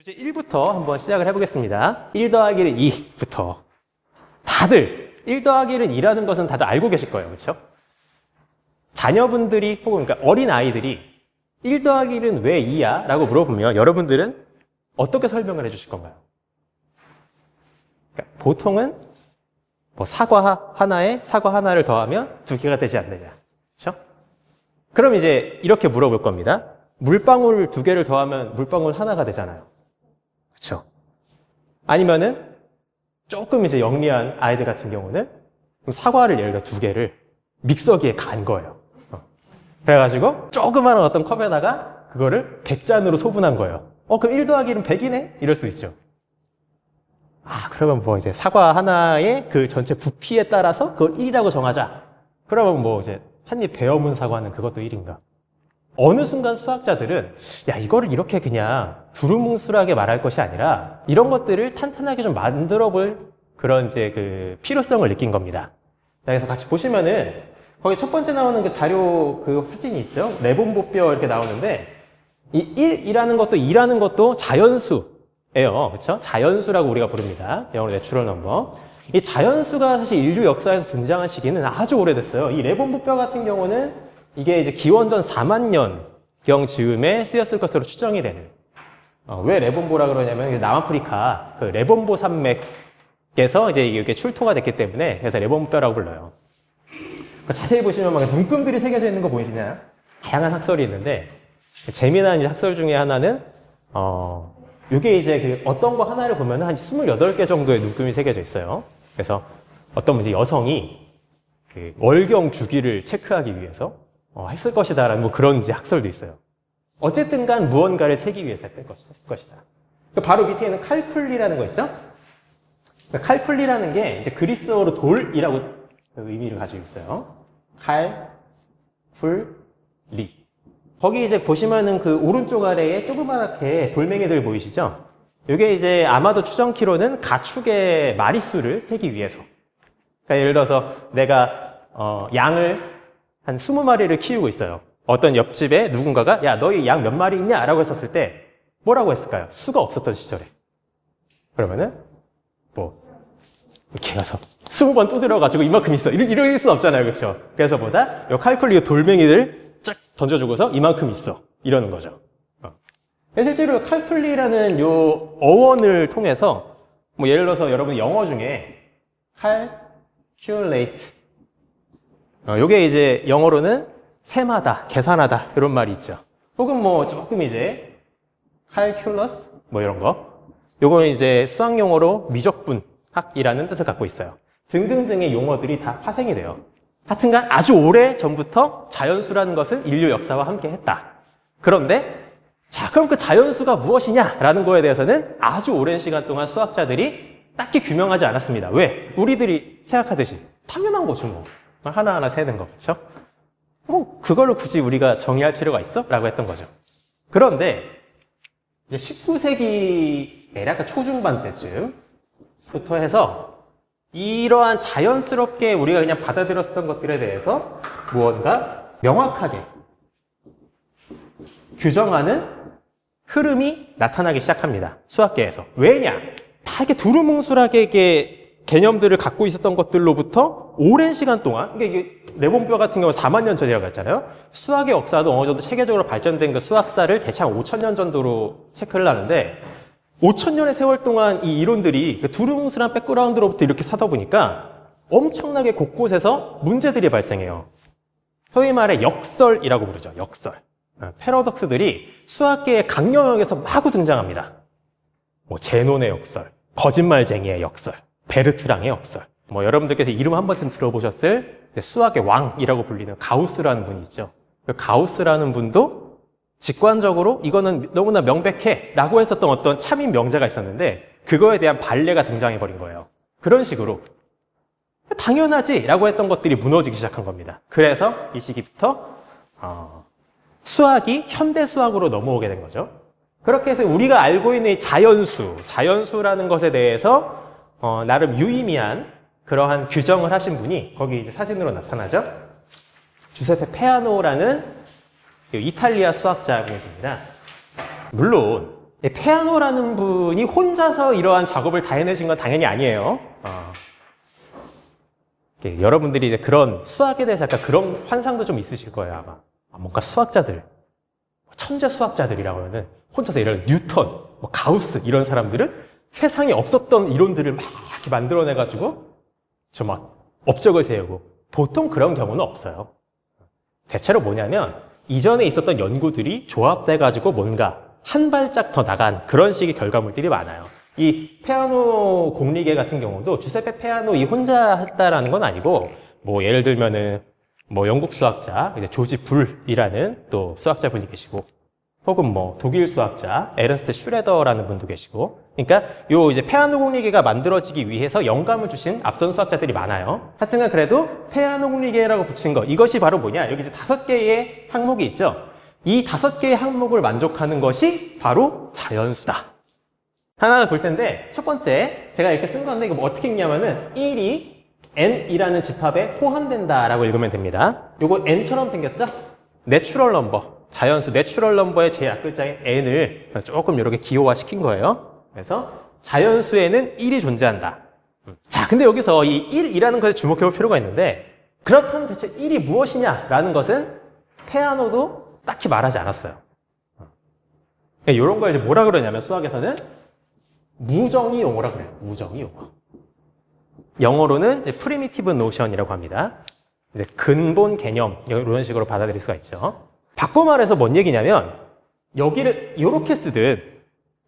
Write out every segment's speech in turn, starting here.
주제 1부터 한번 시작을 해보겠습니다. 1 더하기는 2부터. 다들 1 더하기는 2라는 것은 다들 알고 계실 거예요. 그렇죠? 자녀분들이 혹은 그러니까 어린 아이들이 1 더하기는 왜 2야? 라고 물어보면 여러분들은 어떻게 설명을 해주실 건가요? 그러니까 보통은 뭐 사과 하나에 사과 하나를 더하면 2개가 되지 않느냐. 그렇죠? 그럼 이제 이렇게 물어볼 겁니다. 물방울 2개를 더하면 물방울 하나가 되잖아요. 그렇죠? 아니면은 조금 이제 영리한 아이들 같은 경우는 사과를 예를 들어 2개를 믹서기에 간 거예요. 그래가지고 조그마한 어떤 컵에다가 그거를 100잔으로 소분한 거예요. 그럼 1 더하기는 100이네? 이럴 수 있죠. 그러면 뭐 이제 사과 하나의 그 전체 부피에 따라서 그걸 1이라고 정하자. 그러면 뭐 이제 한 입 베어문 사과는 그것도 1인가? 어느 순간 수학자들은 야, 이거를 이렇게 그냥 두루뭉술하게 말할 것이 아니라 이런 것들을 탄탄하게 좀 만들어 볼 그런 이제 그 필요성을 느낀 겁니다. 그래서 같이 보시면은 거기 첫 번째 나오는 그 자료 그 사진이 있죠? 레본보뼈 이렇게 나오는데 이 1이라는 것도 2라는 것도 자연수예요. 그렇죠? 자연수라고 우리가 부릅니다. 영어로 내추럴 넘버. 이 자연수가 사실 인류 역사에서 등장한 시기는 아주 오래됐어요. 이 레본보뼈 같은 경우는 이게 이제 기원전 4만 년경 즈음에 쓰였을 것으로 추정이 되는. 왜 레본보라 그러냐면 남아프리카 그 레본보 산맥에서 이제 이게 출토가 됐기 때문에 그래서 레본보뼈라고 불러요. 자세히 보시면 막 문금들이 새겨져 있는 거 보이시나요? 다양한 학설이 있는데 재미난 이제 학설 중에 하나는 이게 이제 그 어떤 거 하나를 보면 한 28개 정도의 문금이 새겨져 있어요. 그래서 어떤 이제 여성이 그 월경 주기를 체크하기 위해서 했을 것이다라는 뭐 그런 이제 학설도 있어요. 어쨌든 간 무언가를 세기 위해서 했을 것이다. 바로 밑에 있는 칼풀리라는 거 있죠? 칼풀리라는 게 이제 그리스어로 돌이라고 의미를 가지고 있어요. 칼풀리. 거기 이제 보시면은 그 오른쪽 아래에 조그맣게 돌멩이들 보이시죠? 이게 이제 아마도 추정키로는 가축의 마리수를 세기 위해서. 그러니까 예를 들어서 내가 양을 한 20마리를 키우고 있어요. 어떤 옆집에 누군가가 야, 너희 양 몇 마리 있냐? 라고 했었을 때 뭐라고 했을까요? 수가 없었던 시절에. 그러면은 뭐 이렇게 가서 20번 두드려가지고 이만큼 있어. 이럴 수는 없잖아요. 그렇죠? 그래서 보다 요 칼큘리 돌멩이를 쫙 던져주고서 이만큼 있어. 이러는 거죠. 실제로 칼슐리라는 요 어원을 통해서 뭐 예를 들어서 여러분 영어 중에 calculate 요게 이제 영어로는 셈하다, 계산하다 이런 말이 있죠. 혹은 뭐 조금 이제 calculus 뭐 이런 거 요거는 이제 수학 용어로 미적분학이라는 뜻을 갖고 있어요. 등등등의 용어들이 다 파생이 돼요. 하여튼간 아주 오래 전부터 자연수라는 것은 인류 역사와 함께 했다. 그런데 자, 그럼 그 자연수가 무엇이냐라는 거에 대해서는 아주 오랜 시간 동안 수학자들이 딱히 규명하지 않았습니다. 왜? 우리들이 생각하듯이 당연한 거죠, 뭐. 하나하나 세는 거, 그렇죠? 뭐 그걸로 굳이 우리가 정의할 필요가 있어? 라고 했던 거죠. 그런데 이제 19세기의 약간 초중반 때쯤부터 해서 이러한 자연스럽게 우리가 그냥 받아들였던 것들에 대해서 무언가 명확하게 규정하는 흐름이 나타나기 시작합니다. 수학계에서. 왜냐? 다 이렇게 두루뭉술하게 이게 개념들을 갖고 있었던 것들로부터 오랜 시간 동안, 이게 레본뼈 같은 경우 4만 년 전이라고 했잖아요. 수학의 역사도 어느 정도 체계적으로 발전된 그 수학사를 대충 5,000년 정도로 체크를 하는데 5,000년의 세월 동안 이 이론들이 그 두루뭉술한 백그라운드로부터 이렇게 사다 보니까 엄청나게 곳곳에서 문제들이 발생해요. 소위 말해 역설이라고 부르죠. 역설. 패러독스들이 수학계의 각 영역에서 마구 등장합니다. 뭐 제논의 역설, 거짓말쟁이의 역설, 베르트랑의 역설. 뭐 여러분들께서 이름 한 번쯤 들어보셨을 수학의 왕이라고 불리는 가우스라는 분이 있죠. 그 가우스라는 분도 직관적으로 이거는 너무나 명백해 라고 했었던 어떤 참인 명제가 있었는데 그거에 대한 반례가 등장해버린 거예요. 그런 식으로 당연하지 라고 했던 것들이 무너지기 시작한 겁니다. 그래서 이 시기부터 수학이 현대 수학으로 넘어오게 된 거죠. 그렇게 해서 우리가 알고 있는 이 자연수라는 것에 대해서 나름 유의미한 그러한 규정을 하신 분이 거기 이제 사진으로 나타나죠. 주세페 페아노라는 이탈리아 수학자분이십니다. 물론 페아노라는 분이 혼자서 이러한 작업을 다 해내신 건 당연히 아니에요. 여러분들이 이제 그런 수학에 대해서 약간 그런 환상도 좀 있으실 거예요, 아마. 뭔가 수학자들, 천재 수학자들이라고 하면은 혼자서 이런 뉴턴, 가우스 이런 사람들은 세상에 없었던 이론들을 막 이렇게 만들어내가지고 저 막 업적을 세우고, 보통 그런 경우는 없어요. 대체로 뭐냐면 이전에 있었던 연구들이 조합돼가지고 뭔가 한 발짝 더 나간 그런 식의 결과물들이 많아요. 이 페아노 공리계 같은 경우도 주세페 페아노 이 혼자 했다라는 건 아니고, 뭐 예를 들면은 뭐 영국 수학자 이제 조지 불이라는 또 수학자분이 계시고, 혹은 뭐 독일 수학자 에른스트 슈레더라는 분도 계시고, 그러니까 요 이제 페아노 공리계가 만들어지기 위해서 영감을 주신 앞선 수학자들이 많아요. 하여튼간 그래도 페아노 공리계라고 붙인 거, 이것이 바로 뭐냐? 여기 이제 5개의 항목이 있죠. 이 5개의 항목을 만족하는 것이 바로 자연수다. 하나 볼 텐데, 첫 번째 제가 이렇게 쓴 건데 이거 뭐 어떻게 읽냐면은 1이 n이라는 집합에 포함된다라고 읽으면 됩니다. 요거 n처럼 생겼죠? 내추럴 넘버, 자연수 내추럴 넘버의 제 앞글자인 n을 조금 이렇게 기호화시킨 거예요. 그래서 자연수에는 1이 존재한다. 자, 근데 여기서 이 1이라는 것에 주목해 볼 필요가 있는데, 그렇다면 대체 1이 무엇이냐라는 것은 페아노도 딱히 말하지 않았어요. 이런 걸 이제 뭐라 그러냐면 수학에서는 무정의 용어라 그래요. 무정의 용어. 영어로는 프리미티브 노션이라고 합니다. 이제 근본 개념, 이런 식으로 받아들일 수가 있죠. 바꿔 말해서 뭔 얘기냐면 여기를 이렇게 쓰든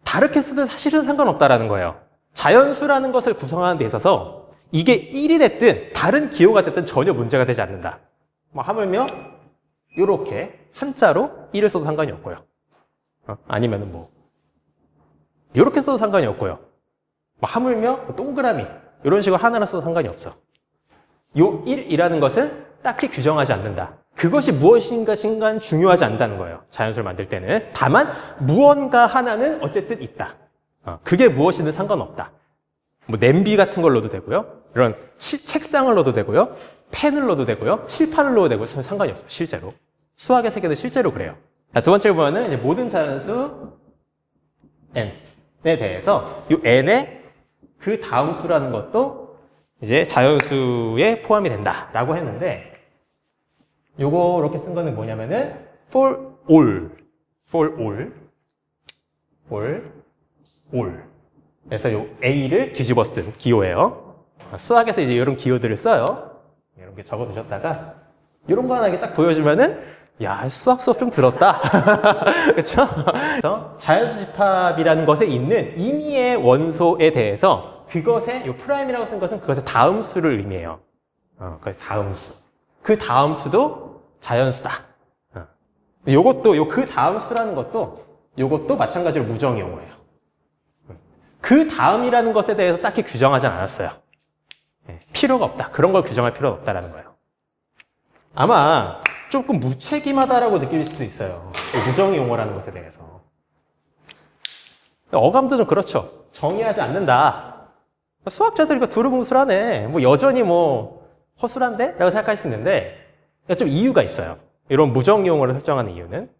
다르게 쓰든 사실은 상관없다라는 거예요. 자연수라는 것을 구성하는 데 있어서 이게 1이 됐든 다른 기호가 됐든 전혀 문제가 되지 않는다. 뭐 하물며 이렇게 한자로 1을 써도 상관이 없고요. 아니면은 뭐 이렇게 써도 상관이 없고요. 뭐 하물며 동그라미 이런 식으로 하나로 써도 상관이 없어. 요 1이라는 것은 딱히 규정하지 않는다. 그것이 무엇인가 신간 중요하지 않다는 거예요. 자연수를 만들 때는. 다만 무언가 하나는 어쨌든 있다. 그게 무엇이든 상관없다. 뭐 냄비 같은 걸 넣어도 되고요. 이런 책상을 넣어도 되고요. 펜을 넣어도 되고요. 칠판을 넣어도 되고 상관이 없어요. 실제로. 수학의 세계도 실제로 그래요. 자, 두 번째로 보면은 이제 모든 자연수 n에 대해서 이 n의 그 다음 수라는 것도 이제 자연수에 포함이 된다라고 했는데, 요거 이렇게 쓴 거는 뭐냐면은 for all. 그래서 요 a를 뒤집어 쓴 기호예요. 수학에서 이제 이런 기호들을 써요. 이런 게 적어 두셨다가 이런 거 하나 이렇게 딱 보여주면은 야, 수학 수업 좀 들었다. 그렇죠? 그래서 자연수 집합이라는 것에 있는 임의의 원소에 대해서 그것의 요 프라임이라고 쓴 것은 그것의 다음 수를 의미해요. 그 다음 수. 그 다음 수도 자연수다. 요것도 요 그 다음 수라는 것도 요것도 마찬가지로 무정의 용어예요. 그 다음이라는 것에 대해서 딱히 규정하지 않았어요. 필요가 없다. 그런 걸 규정할 필요가 없다라는 거예요. 아마 조금 무책임하다라고 느낄 수도 있어요. 무정의 용어라는 것에 대해서. 어감도 좀 그렇죠. 정의하지 않는다. 수학자들 이거 두루뭉술하네. 뭐 여전히 뭐 허술한데? 라고 생각할 수 있는데 좀 이유가 있어요. 이런 무정의 용어를 설정하는 이유는.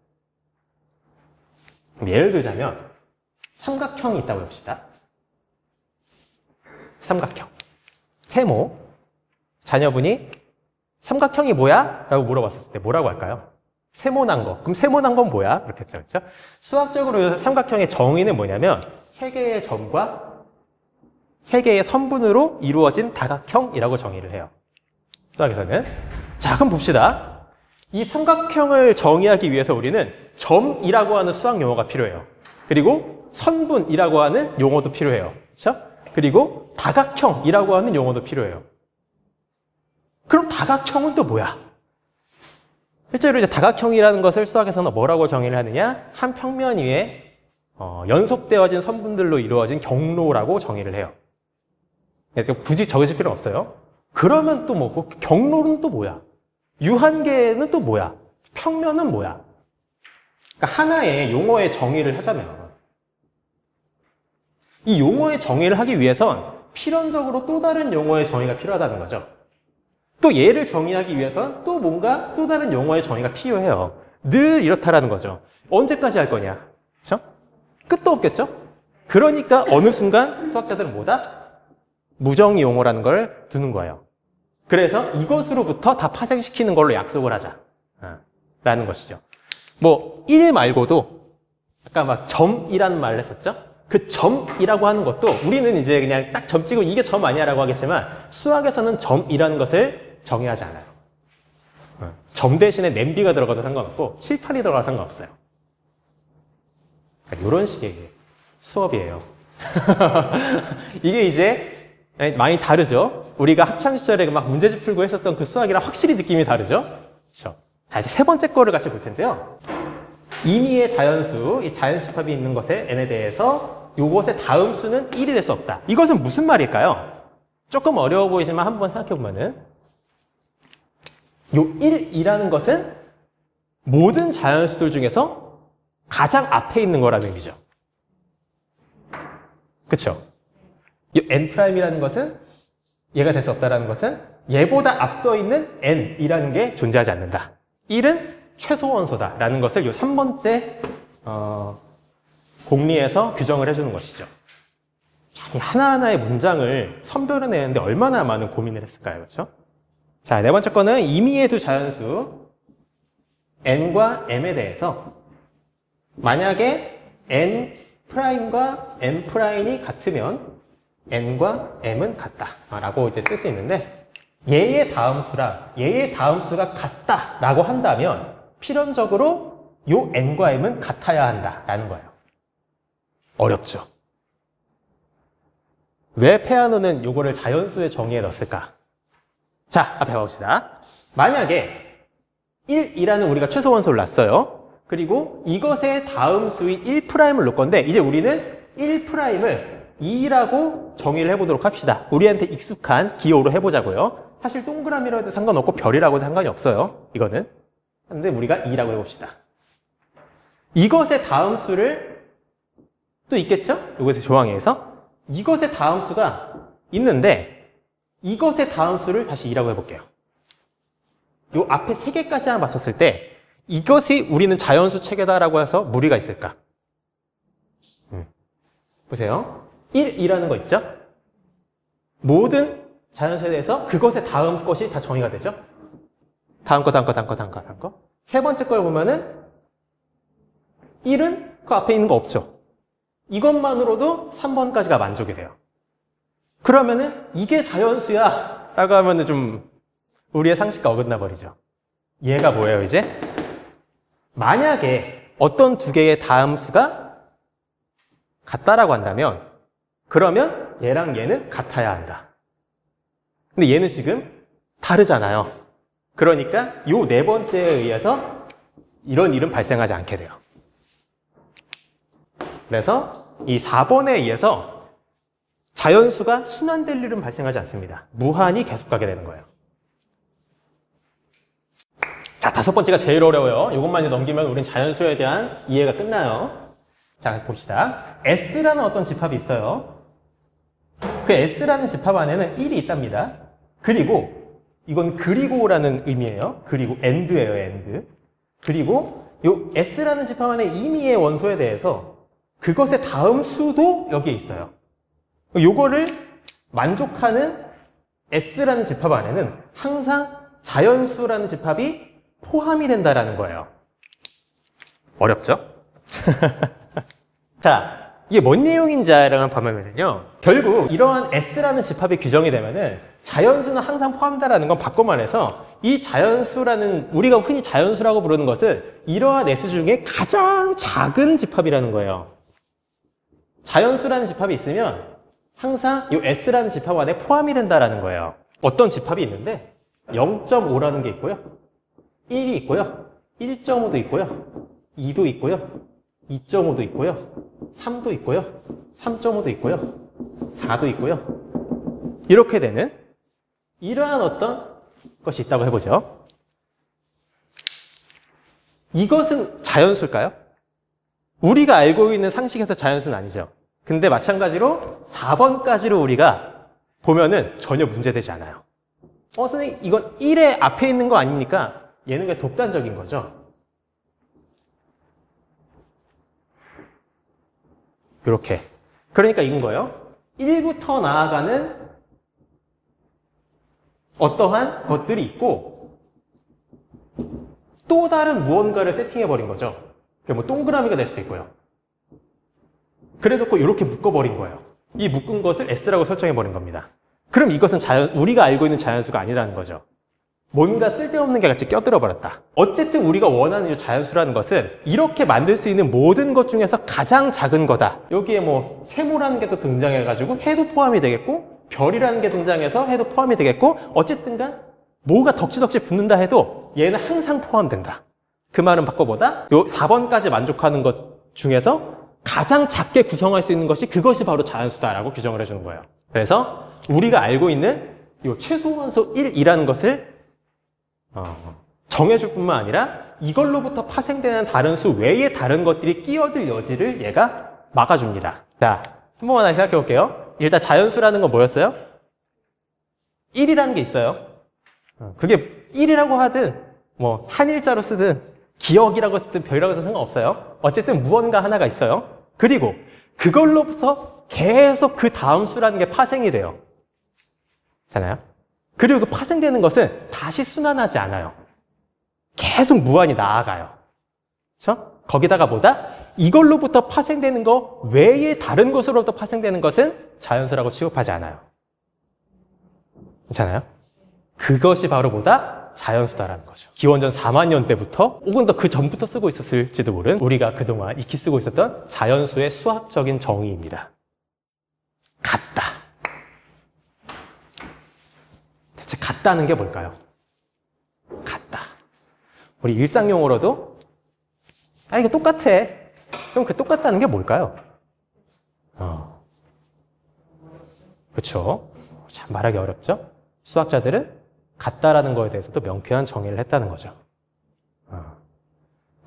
예를 들자면 삼각형이 있다고 합시다. 삼각형. 세모. 자녀분이 삼각형이 뭐야? 라고 물어봤을 때 뭐라고 할까요? 세모난 거. 그럼 세모난 건 뭐야? 이렇게 했죠. 그렇죠? 수학적으로 삼각형의 정의는 뭐냐면 세 개의 점과 세 개의 선분으로 이루어진 다각형이라고 정의를 해요. 수학에서는. 자, 그럼 봅시다. 이 삼각형을 정의하기 위해서 우리는 점이라고 하는 수학 용어가 필요해요. 그리고 선분이라고 하는 용어도 필요해요. 그렇죠? 그리고 다각형이라고 하는 용어도 필요해요. 그럼 다각형은 또 뭐야? 실제로 이제 다각형이라는 것을 수학에서는 뭐라고 정의를 하느냐? 한 평면 위에 연속되어진 선분들로 이루어진 경로라고 정의를 해요. 굳이 적으실 필요는 없어요. 그러면 또 뭐, 경로는 또 뭐야? 유한계는 또 뭐야? 평면은 뭐야? 그러니까 하나의 용어의 정의를 하자면 이 용어의 정의를 하기 위해선 필연적으로 또 다른 용어의 정의가 필요하다는 거죠. 또 얘를 정의하기 위해선 또 뭔가 또 다른 용어의 정의가 필요해요. 늘 이렇다라는 거죠. 언제까지 할 거냐? 그렇죠? 끝도 없겠죠? 그러니까 어느 순간 수학자들은 뭐다? 무정이용어라는 걸 두는 거예요. 그래서 이것으로부터 다 파생시키는 걸로 약속을 하자. 라는 것이죠. 뭐, 1 말고도 아까 막 점이라는 말을 했었죠? 그 점이라고 하는 것도 우리는 이제 그냥 딱 점 찍으면 이게 점 아니야 라고 하겠지만 수학에서는 점이라는 것을 정의하지 않아요. 점 대신에 냄비가 들어가도 상관없고 칠판이 들어가도 상관없어요. 이런 식의 이제 수업이에요. 이게 이제 많이 다르죠? 우리가 학창시절에 막 문제집 풀고 했었던 그 수학이랑 확실히 느낌이 다르죠? 그렇죠? 자, 이제 세 번째 거를 같이 볼 텐데요. 임의의 자연수, 이 자연수 집합이 있는 것에 n에 대해서 이것의 다음 수는 1이 될 수 없다. 이것은 무슨 말일까요? 조금 어려워 보이지만 한번 생각해 보면은 요 1이라는 것은 모든 자연수들 중에서 가장 앞에 있는 거라는 의미죠. 그쵸? 이 n''이라는 것은 얘가 될 수 없다는 것은 얘보다 앞서 있는 n이라는 게 존재하지 않는다. 1은 최소 원소다라는 것을 이 3번째 공리에서 규정을 해주는 것이죠. 이 하나하나의 문장을 선별해내는데 얼마나 많은 고민을 했을까요? 그렇죠? 자, 네 번째 거는 임의의 두 자연수 n과 m에 대해서 만약에 n''과 m''이 같으면 n과 m은 같다 라고 이제 쓸 수 있는데 얘의 다음수가 같다 라고 한다면 필연적으로 요 n과 m은 같아야 한다라는 거예요. 어렵죠? 왜 페아노는 요거를 자연수의 정의에 넣었을까? 자, 앞에 봐봅시다. 만약에 1이라는 우리가 최소 원소를 놨어요. 그리고 이것의 다음 수인 1'을 놓을 건데 이제 우리는 1'을 2라고 정의를 해보도록 합시다. 우리한테 익숙한 기호로 해보자고요. 사실 동그라미라고 해도 상관없고 별이라고 해도 상관이 없어요. 이거는. 근데 우리가 2라고 해봅시다. 이것의 다음 수를 또 있겠죠? 이것의 조항에서 이것의 다음 수가 있는데 이것의 다음 수를 다시 2라고 해볼게요. 요 앞에 3개까지만 봤었을 때 이것이 우리는 자연수 체계다라고 해서 무리가 있을까? 보세요. 1이라는 거 있죠? 모든 자연수에 대해서 그것의 다음 것이 다 정의가 되죠? 다음 거. 세 번째 걸 보면은 1은 그 앞에 있는 거 없죠? 이것만으로도 3번까지가 만족이 돼요. 그러면은 이게 자연수야 라고 하면은 좀 우리의 상식과 어긋나 버리죠. 얘가 뭐예요 이제? 만약에 어떤 두 개의 다음 수가 같다라고 한다면 그러면 얘랑 얘는 같아야 한다. 근데 얘는 지금 다르잖아요. 그러니까 요 네 번째에 의해서 이런 일은 발생하지 않게 돼요. 그래서 이 4번에 의해서 자연수가 순환될 일은 발생하지 않습니다. 무한히 계속 가게 되는 거예요. 자, 5번째가 제일 어려워요. 이것만 넘기면 우린 자연수에 대한 이해가 끝나요. 자, 봅시다. S라는 어떤 집합이 있어요. 그 S라는 집합 안에는 1이 있답니다. 그리고 이건 그리고라는 의미예요. 그리고 and예요, and. 그리고 요 S라는 집합 안에 임의의 원소에 대해서 그것의 다음 수도 여기에 있어요. 요거를 만족하는 S라는 집합 안에는 항상 자연수라는 집합이 포함이 된다라는 거예요. 어렵죠? 자, 이게 뭔 내용인지 보면요. 결국 이러한 S라는 집합이 규정이 되면은 자연수는 항상 포함된다라는 건 바꿔 말해서 이 자연수라는 우리가 흔히 자연수라고 부르는 것은 이러한 S 중에 가장 작은 집합이라는 거예요. 자연수라는 집합이 있으면 항상 이 S라는 집합 안에 포함이 된다라는 거예요. 어떤 집합이 있는데 0.5라는 게 있고요. 1이 있고요. 1.5도 있고요. 2도 있고요. 2.5도 있고요. 3도 있고요. 3.5도 있고요. 4도 있고요. 이렇게 되는 이러한 어떤 것이 있다고 해보죠. 이것은 자연수일까요? 우리가 알고 있는 상식에서 자연수는 아니죠. 근데 마찬가지로 4번까지로 우리가 보면은 전혀 문제되지 않아요. 선생님, 이건 1의 앞에 있는 거 아닙니까? 얘는 왜 독단적인 거죠? 이렇게. 그러니까 이건 거예요. 1부터 나아가는 어떠한 것들이 있고 또 다른 무언가를 세팅해버린 거죠. 그게 뭐 동그라미가 될 수도 있고요. 그래놓고 이렇게 묶어버린 거예요. 이 묶은 것을 S라고 설정해버린 겁니다. 그럼 이것은 우리가 알고 있는 자연수가 아니라는 거죠. 뭔가 쓸데없는 게 같이 껴들어 버렸다. 어쨌든 우리가 원하는 이 자연수라는 것은 이렇게 만들 수 있는 모든 것 중에서 가장 작은 거다. 여기에 뭐 세모라는 게 또 등장해가지고 해도 포함이 되겠고 별이라는 게 등장해서 해도 포함이 되겠고 어쨌든간 뭐가 덕지덕지 붙는다 해도 얘는 항상 포함된다. 그 말은 바꿔보다 요 4번까지 만족하는 것 중에서 가장 작게 구성할 수 있는 것이 그것이 바로 자연수다라고 규정을 해주는 거예요. 그래서 우리가 알고 있는 이 최소원소 1이라는 것을 정해줄 뿐만 아니라 이걸로부터 파생되는 다른 수 외에 다른 것들이 끼어들 여지를 얘가 막아줍니다. 자, 한 번만 다시 생각해 볼게요. 일단 자연수라는 건 뭐였어요? 1이라는 게 있어요. 그게 1이라고 하든 뭐 한일자로 쓰든 기억이라고 쓰든 별이라고 쓰든 상관없어요. 어쨌든 무언가 하나가 있어요. 그리고 그걸로부터 계속 그 다음 수라는 게 파생이 돼요. 잖아요. 그리고 그 파생되는 것은 다시 순환하지 않아요. 계속 무한히 나아가요. 그렇죠? 거기다가 뭐다? 이걸로부터 파생되는 거 외에 다른 것으로부터 파생되는 것은 자연수라고 취급하지 않아요. 괜찮아요? 그것이 바로 뭐다? 자연수다라는 거죠. 기원전 4만 년 때부터 혹은 더 그 전부터 쓰고 있었을지도 모른 우리가 그동안 익히 쓰고 있었던 자연수의 수학적인 정의입니다. 같다. 대체 같다는 게 뭘까요? 같다. 우리 일상용어로도 이게 똑같아. 그럼 그 똑같다는 게 뭘까요? 그렇죠. 참 말하기 어렵죠? 수학자들은 같다라는 거에 대해서도 명쾌한 정의를 했다는 거죠.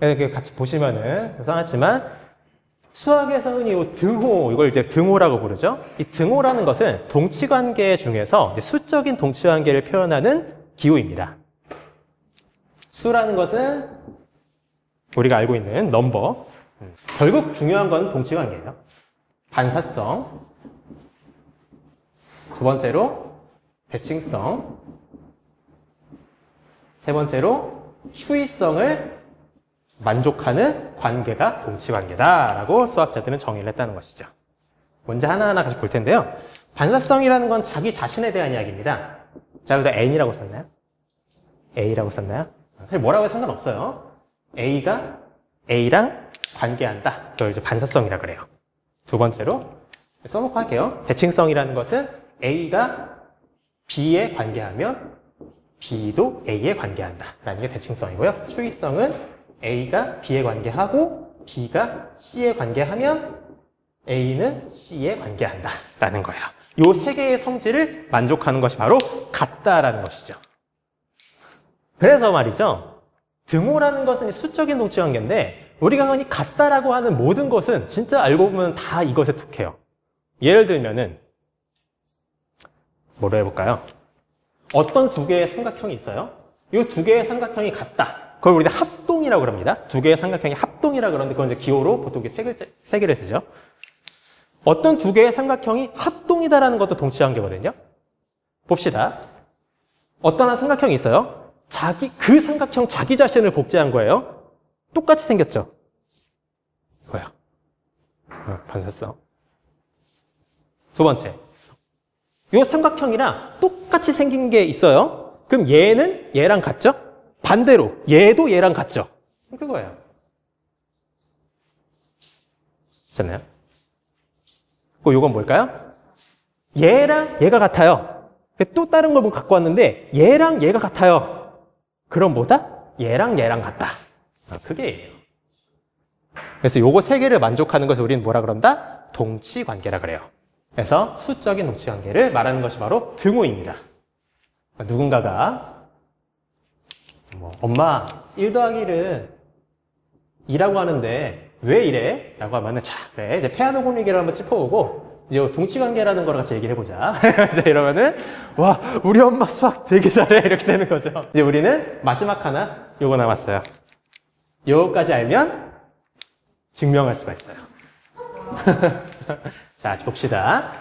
이렇게 같이 보시면은 이상하지만 수학에서 흔히 이 등호, 이걸 이제 등호라고 부르죠. 이 등호라는 것은 동치관계 중에서 이제 수적인 동치관계를 표현하는 기호입니다. 수라는 것은 우리가 알고 있는 넘버. 결국 중요한 건 동치관계예요. 반사성. 두 번째로 대칭성. 세 번째로 추이성을 만족하는 관계가 동치관계다라고 수학자들은 정의를 했다는 것이죠. 문제 하나하나 같이 볼 텐데요. 반사성이라는 건 자기 자신에 대한 이야기입니다. 자, 여기다 N이라고 썼나요? A라고 썼나요? 사실 뭐라고 해도 상관없어요. A가 A랑 관계한다. 그걸 이제 반사성이라 그래요. 두 번째로 써놓고 할게요. 대칭성이라는 것은 A가 B에 관계하면 B도 A에 관계한다 라는 게 대칭성이고요. 추이성은 A가 B에 관계하고 B가 C에 관계하면 A는 C에 관계한다 라는 거예요. 이 세 개의 성질을 만족하는 것이 바로 같다라는 것이죠. 그래서 말이죠. 등호라는 것은 수적인 동치관계인데 우리가 흔히 같다라고 하는 모든 것은 진짜 알고 보면 다 이것에 속해요. 예를 들면은 뭐로 해볼까요? 어떤 두 개의 삼각형이 있어요. 이 두 개의 삼각형이 같다. 그걸 우리가 합동이라고 합니다. 두 개의 삼각형이 합동이라고 그러는데 그건 이제 기호로 보통 세 개를 쓰죠. 어떤 두 개의 삼각형이 합동이다라는 것도 동치관계거든요. 봅시다. 어떤 한 삼각형이 있어요. 그 삼각형 자기 자신을 복제한 거예요. 똑같이 생겼죠. 이거야. 반사성. 두 번째. 이 삼각형이랑 똑같이 생긴 게 있어요. 그럼 얘는 얘랑 같죠? 반대로 얘도 얘랑 같죠? 그거예요. 있잖아요. 이건 뭘까요? 얘랑 얘가 같아요. 또 다른 걸 갖고 왔는데 얘랑 얘가 같아요. 그럼 뭐다? 얘랑 얘랑 같다. 그게 얘예요. 그래서 요거 세 개를 만족하는 것을 우리는 뭐라 그런다? 동치관계라 그래요. 그래서 수적인 동치관계를 말하는 것이 바로 등호입니다. 누군가가 엄마 1 더하기 1은 2라고 하는데 왜 이래? 라고 하면은 자, 그래 이제 페아노 공리기를 한번 짚어보고 이제 동치관계라는 거랑 같이 얘기를 해보자. 이러면은 와 우리 엄마 수학 되게 잘해 이렇게 되는 거죠. 이제 우리는 마지막 하나 요거 남았어요. 요거까지 알면 증명할 수가 있어요. 자, 봅시다.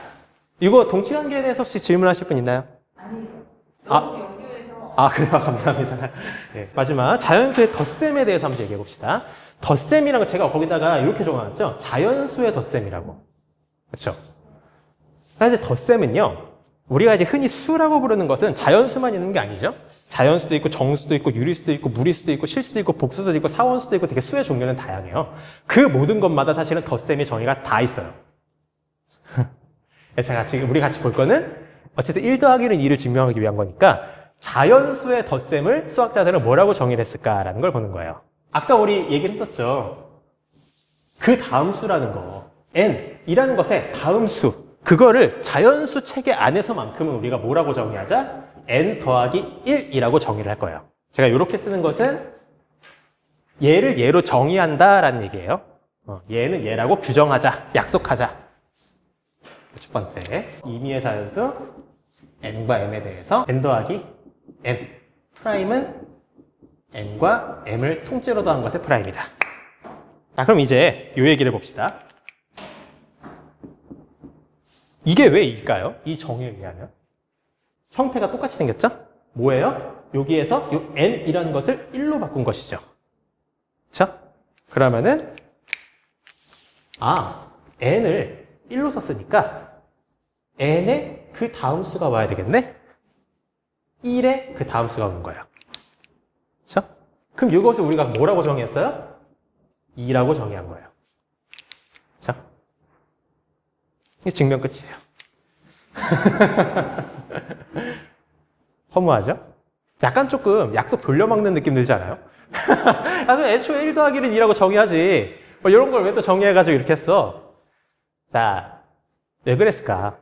이거 동치관계에 대해서 혹시 질문하실 분 있나요? 아니, 너무 연결해서. 그래요. 감사합니다. 네, 마지막 자연수의 덧셈에 대해서 한번 얘기해 봅시다. 덧셈이라는 거 제가 거기다가 이렇게 적어놨죠? 자연수의 덧셈이라고. 그렇죠? 사실 덧셈은요, 우리가 이제 흔히 수라고 부르는 것은 자연수만 있는 게 아니죠? 자연수도 있고 정수도 있고 유리수도 있고 무리수도 있고 실수도 있고 복수도 있고 사원수도 있고 되게 수의 종류는 다양해요. 그 모든 것마다 사실은 덧셈이 정의가 다 있어요. 제가 지금 우리 같이 볼 거는 어쨌든 1 더하기는 2를 증명하기 위한 거니까 자연수의 덧셈을 수학자들은 뭐라고 정의를 했을까라는 걸 보는 거예요. 아까 우리 얘기를 했었죠. 그 다음 수라는 거, n이라는 것의 다음 수, 그거를 자연수 체계 안에서만큼은 우리가 뭐라고 정의하자? n 더하기 1이라고 정의를 할 거예요. 제가 이렇게 쓰는 것은 얘를 얘로 정의한다라는 얘기예요. 얘는 얘라고 규정하자, 약속하자. 첫 번째, 임의의 자연수 n과 m에 대해서 n 더하기 m 프라임은 n과 m을 통째로 더한 것의 프라임이다. 자, 그럼 이제 이 얘기를 봅시다. 이게 왜 일까요? 이 정의에 의하면 형태가 똑같이 생겼죠? 뭐예요? 여기에서 이 n이라는 것을 1로 바꾼 것이죠. 그렇죠? 그러면은 n을 1로 썼으니까 n의 그 다음 수가 와야 되겠네? 1의 그 다음 수가 오는 거예요. 그렇죠? 그럼 이것을 우리가 뭐라고 정의했어요? 2라고 정의한 거예요. 그렇죠? 이게 증명 끝이에요. 허무하죠? 약간 조금 약속 돌려막는 느낌 들지 않아요? 애초에 1 더하기는 2라고 정의하지. 이런 걸 왜 또 정의해가지고 이렇게 했어? 자, 왜 그랬을까?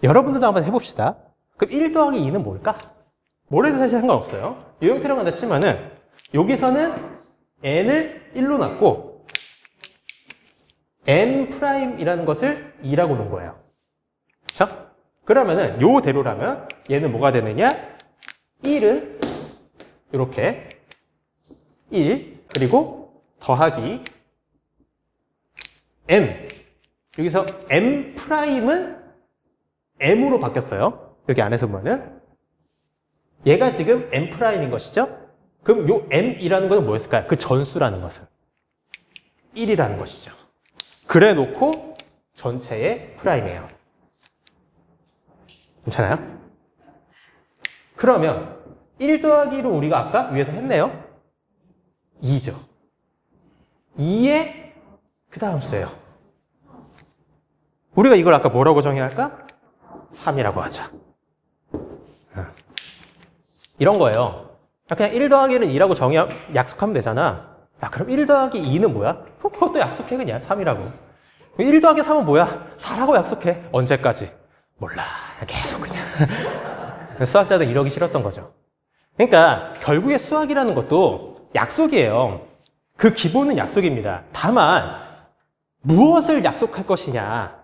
여러분들도 한번 해봅시다. 그럼 1 더하기 2는 뭘까? 뭘 해도 사실 상관없어요. 이 형태로만 치면은 여기서는 n을 1로 놨고 n'이라는 것을 2라고 놓은 거예요. 그렇죠? 그러면은 요대로라면 얘는 뭐가 되느냐? 1은 이렇게 1 그리고 더하기 m 여기서 m'은 m으로 바뀌었어요. 여기 안에서 보면은 얘가 지금 m'인 것이죠? 그럼 요 m이라는 것은 뭐였을까요? 그 전수라는 것은 1이라는 것이죠. 그래 놓고 전체의 프라임이에요. 괜찮아요? 그러면 1 더하기로 우리가 아까 위에서 했네요. 2죠. 2의 그 다음 수예요. 우리가 이걸 아까 뭐라고 정의할까? 3이라고 하자. 이런 거예요. 그냥 1 더하기는 2라고 약속하면 되잖아. 야, 그럼 1 더하기 2는 뭐야? 그것도 약속해 그냥 3이라고. 1 더하기 3은 뭐야? 4라고 약속해. 언제까지? 몰라. 계속 그냥. 수학자들 이러기 싫었던 거죠. 그러니까 결국에 수학이라는 것도 약속이에요. 그 기본은 약속입니다. 다만 무엇을 약속할 것이냐.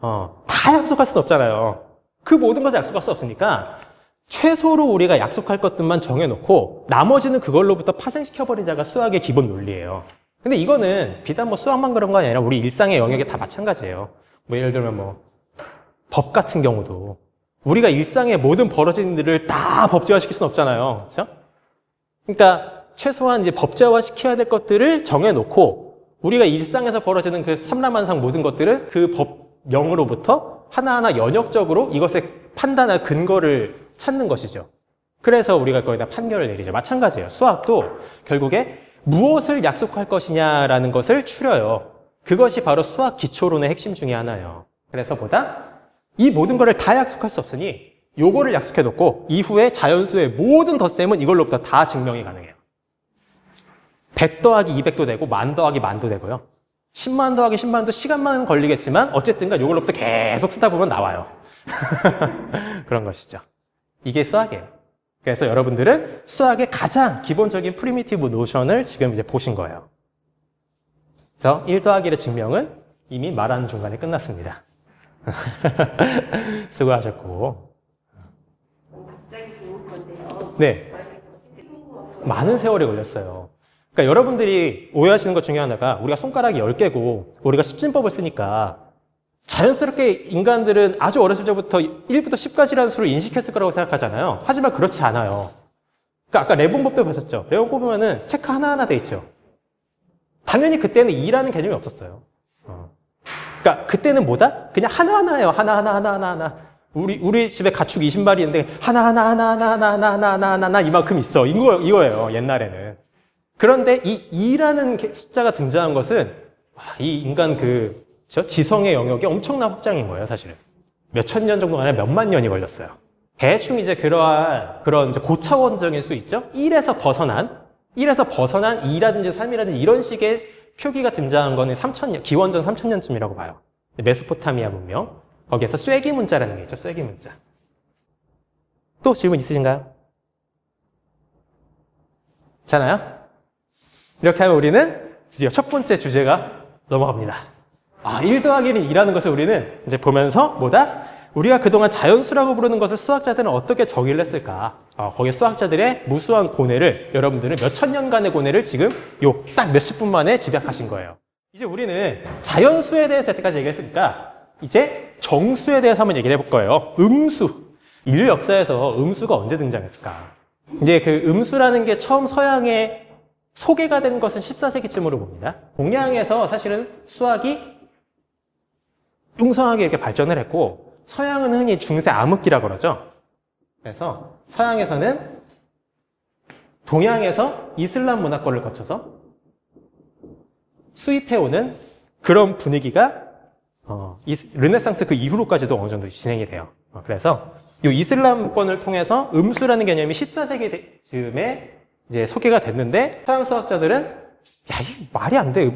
다 약속할 수는 없잖아요. 그 모든 것을 약속할 수 없으니까 최소로 우리가 약속할 것들만 정해놓고 나머지는 그걸로부터 파생시켜버리자가 수학의 기본 논리예요. 근데 이거는 비단 뭐 수학만 그런 거 아니라 우리 일상의 영역에 다 마찬가지예요. 뭐 예를 들면 법 같은 경우도 우리가 일상의 모든 벌어지는 일을 다 법제화시킬 수는 없잖아요. 그렇죠? 그러니까 최소한 이제 법제화 시켜야 될 것들을 정해놓고 우리가 일상에서 벌어지는 그 삼라만상 모든 것들을 그 법령으로부터 하나하나 연역적으로 이것의 판단할 근거를 찾는 것이죠. 그래서 우리가 거기다 판결을 내리죠. 마찬가지예요. 수학도 결국에 무엇을 약속할 것이냐라는 것을 추려요. 그것이 바로 수학 기초론의 핵심 중에 하나예요. 그래서 이 모든 거를 다 약속할 수 없으니 요거를 약속해놓고 이후에 자연수의 모든 덧셈은 이걸로부터 다 증명이 가능해요. 100 더하기 200도 되고 10,000 더하기 10,000도 되고요. 10만 더하기 10만도 시간만 걸리겠지만 어쨌든가 이걸로부터 계속 쓰다 보면 나와요. 그런 것이죠. 이게 수학이에요. 그래서 여러분들은 수학의 가장 기본적인 프리미티브 노션을 지금 이제 보신 거예요. 그래서 1 더하기의 증명은 이미 말하는 중간에 끝났습니다. 수고하셨고. 갑자기 좋을 건데요. 네. 많은 세월이 걸렸어요. 그러니까 여러분들이 오해하시는 것 중에 하나가 우리가 손가락이 10개고 우리가 십진법을 쓰니까 자연스럽게 인간들은 아주 어렸을 때부터 1부터 10까지라는 수를 인식했을 거라고 생각하잖아요. 하지만 그렇지 않아요. 그러니까 아까 레분법도 보셨죠? 레분법 보면은 체크 하나하나 돼 있죠. 당연히 그때는 2라는 개념이 없었어요. 그러니까 그때는 뭐다? 그냥 하나하나예요. 하나하나. 우리 집에 가축 20마리 있는데 하나하나 이만큼 있어. 이거예요. 옛날에는. 그런데 이 2라는 숫자가 등장한 것은 이 인간 지성의 영역이 엄청난 확장인 거예요, 사실은. 몇천 년 정도가 아니라 몇만 년이 걸렸어요. 대충 이제 그런 이제 고차원적인 수 있죠? 1에서 벗어난 2라든지 3이라든지 이런 식의 표기가 등장한 거는 3000년, 기원전 3000년쯤이라고 봐요. 메소포타미아 문명. 거기에서 쐐기 문자라는 게 있죠, 쐐기 문자. 또 질문 있으신가요? 괜찮아요? 이렇게 하면 우리는 드디어 첫 번째 주제가 넘어갑니다. 1 더하기는 2라는 것을 우리는 이제 보면서 뭐다? 우리가 그동안 자연수라고 부르는 것을 수학자들은 어떻게 정의를 했을까? 거기에 수학자들의 무수한 고뇌를 여러분들은 몇천 년간의 고뇌를 지금 딱 몇십 분 만에 집약하신 거예요. 이제 우리는 자연수에 대해서 여태까지 얘기했으니까 이제 정수에 대해서 한번 얘기를 해볼 거예요. 음수. 인류 역사에서 음수가 언제 등장했을까? 이제 그 음수라는 게 처음 서양에 소개가 된 것은 14세기쯤으로 봅니다. 동양에서 사실은 수학이 융성하게 이렇게 발전을 했고 서양은 흔히 중세 암흑기라고 그러죠. 그래서 서양에서는 동양에서 이슬람 문화권을 거쳐서 수입해오는 그런 분위기가 르네상스 그 이후로까지도 어느 정도 진행이 돼요. 그래서 이 이슬람권을 통해서 음수라는 개념이 14세기 즈음에 이제 소개가 됐는데 서양 수학자들은 이 말이 안 돼.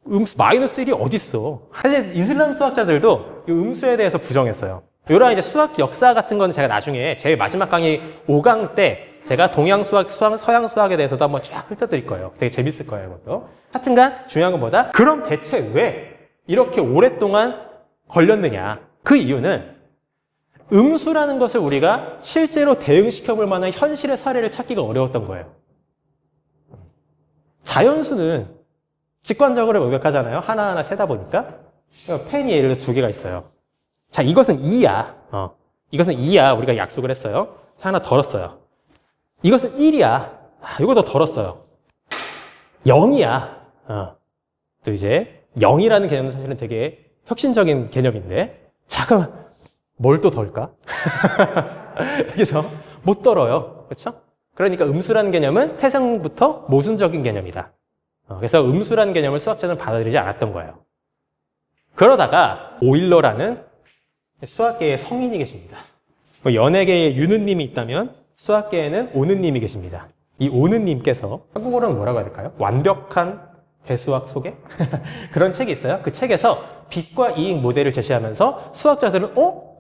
음수 마이너스 1이 어딨어. 사실 이슬람 수학자들도 이 음수에 대해서 부정했어요. 이런 이제 수학 역사 같은 거는 제가 나중에 제일 마지막 강의 5강 때 제가 동양 수학, 서양 수학에 대해서도 한번 쫙 훑어드릴 거예요. 되게 재밌을 거예요, 이것도. 하여튼간 중요한 건 뭐다? 그럼 대체 왜 이렇게 오랫동안 걸렸느냐? 그 이유는 음수라는 것을 우리가 실제로 대응시켜 볼 만한 현실의 사례를 찾기가 어려웠던 거예요. 자연수는 직관적으로 완벽하잖아요. 하나하나 세다 보니까. 펜이 예를 들어 2개가 있어요. 자, 이것은 2야. 이것은 2야. 우리가 약속을 했어요. 하나 덜었어요. 이것은 1이야. 이거 더 덜었어요. 0이야. 또 이제 0이라는 개념은 사실은 되게 혁신적인 개념인데 잠깐만, 뭘 또 덜까? 여기서 못 덜어요. 그렇죠? 그러니까 음수라는 개념은 태생부터 모순적인 개념이다. 그래서 음수라는 개념을 수학자는 받아들이지 않았던 거예요. 그러다가 오일러라는 수학계의 성인이 계십니다. 연예계에 윤우님이 있다면 수학계에는 오느님이 계십니다. 이 오느님께서 한국어로는 뭐라고 해야 될까요? 완벽한 대수학 소개? 그런 책이 있어요. 그 책에서 빛과 이익 모델을 제시하면서 수학자들은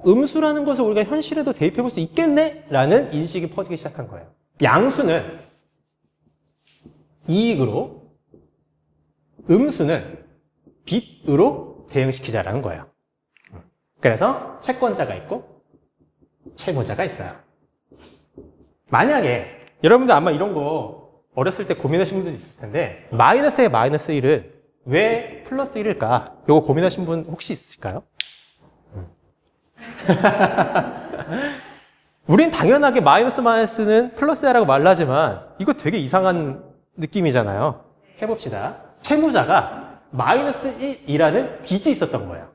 음수라는 것을 우리가 현실에도 대입해 볼 수 있겠네? 라는 인식이 퍼지기 시작한 거예요. 양수는 이익으로, 음수는 빛으로 대응시키자라는 거예요. 그래서 채권자가 있고 채무자가 있어요. 만약에 여러분들 아마 이런 거 어렸을 때 고민하신 분들도 있을 텐데 마이너스의 마이너스 1은 왜 플러스 1일까? 이거 고민하신 분 혹시 있으실까요? 우린 당연하게 마이너스는 플러스야라고 말하지만 이거 되게 이상한 느낌이잖아요. 해봅시다. 채무자가 마이너스 1이라는 빚이 있었던 거예요.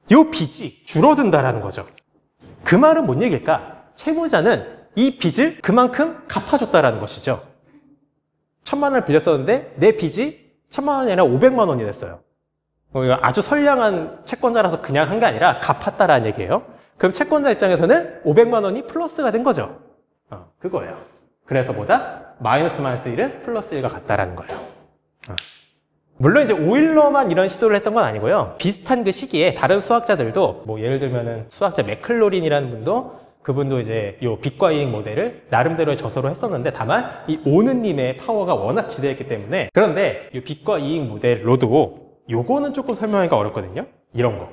이 빚이 줄어든다라는 거죠. 그 말은 뭔 얘기일까? 채무자는 이 빚을 그만큼 갚아줬다라는 것이죠. 1000만 원을 빌렸었는데 내 빚이 1000만 원이 아니라 500만 원이 됐어요. 아주 선량한 채권자라서 그냥 한 게 아니라 갚았다라는 얘기예요. 그럼 채권자 입장에서는 500만 원이 플러스가 된 거죠. 그거예요. 그래서 뭐다? 마이너스 1은 플러스 1과 같다라는 거예요. 물론 이제 오일러만 이런 시도를 했던 건 아니고요. 비슷한 그 시기에 다른 수학자들도 뭐 예를 들면은 수학자 맥클로린이라는 분도 그분도 이제 요 빛과 이익 모델을 나름대로의 저서로 했었는데 다만 이 오느님의 파워가 워낙 지대했기 때문에 그런데 이 빛과 이익 모델로도 요거는 조금 설명하기가 어렵거든요. 이런 거.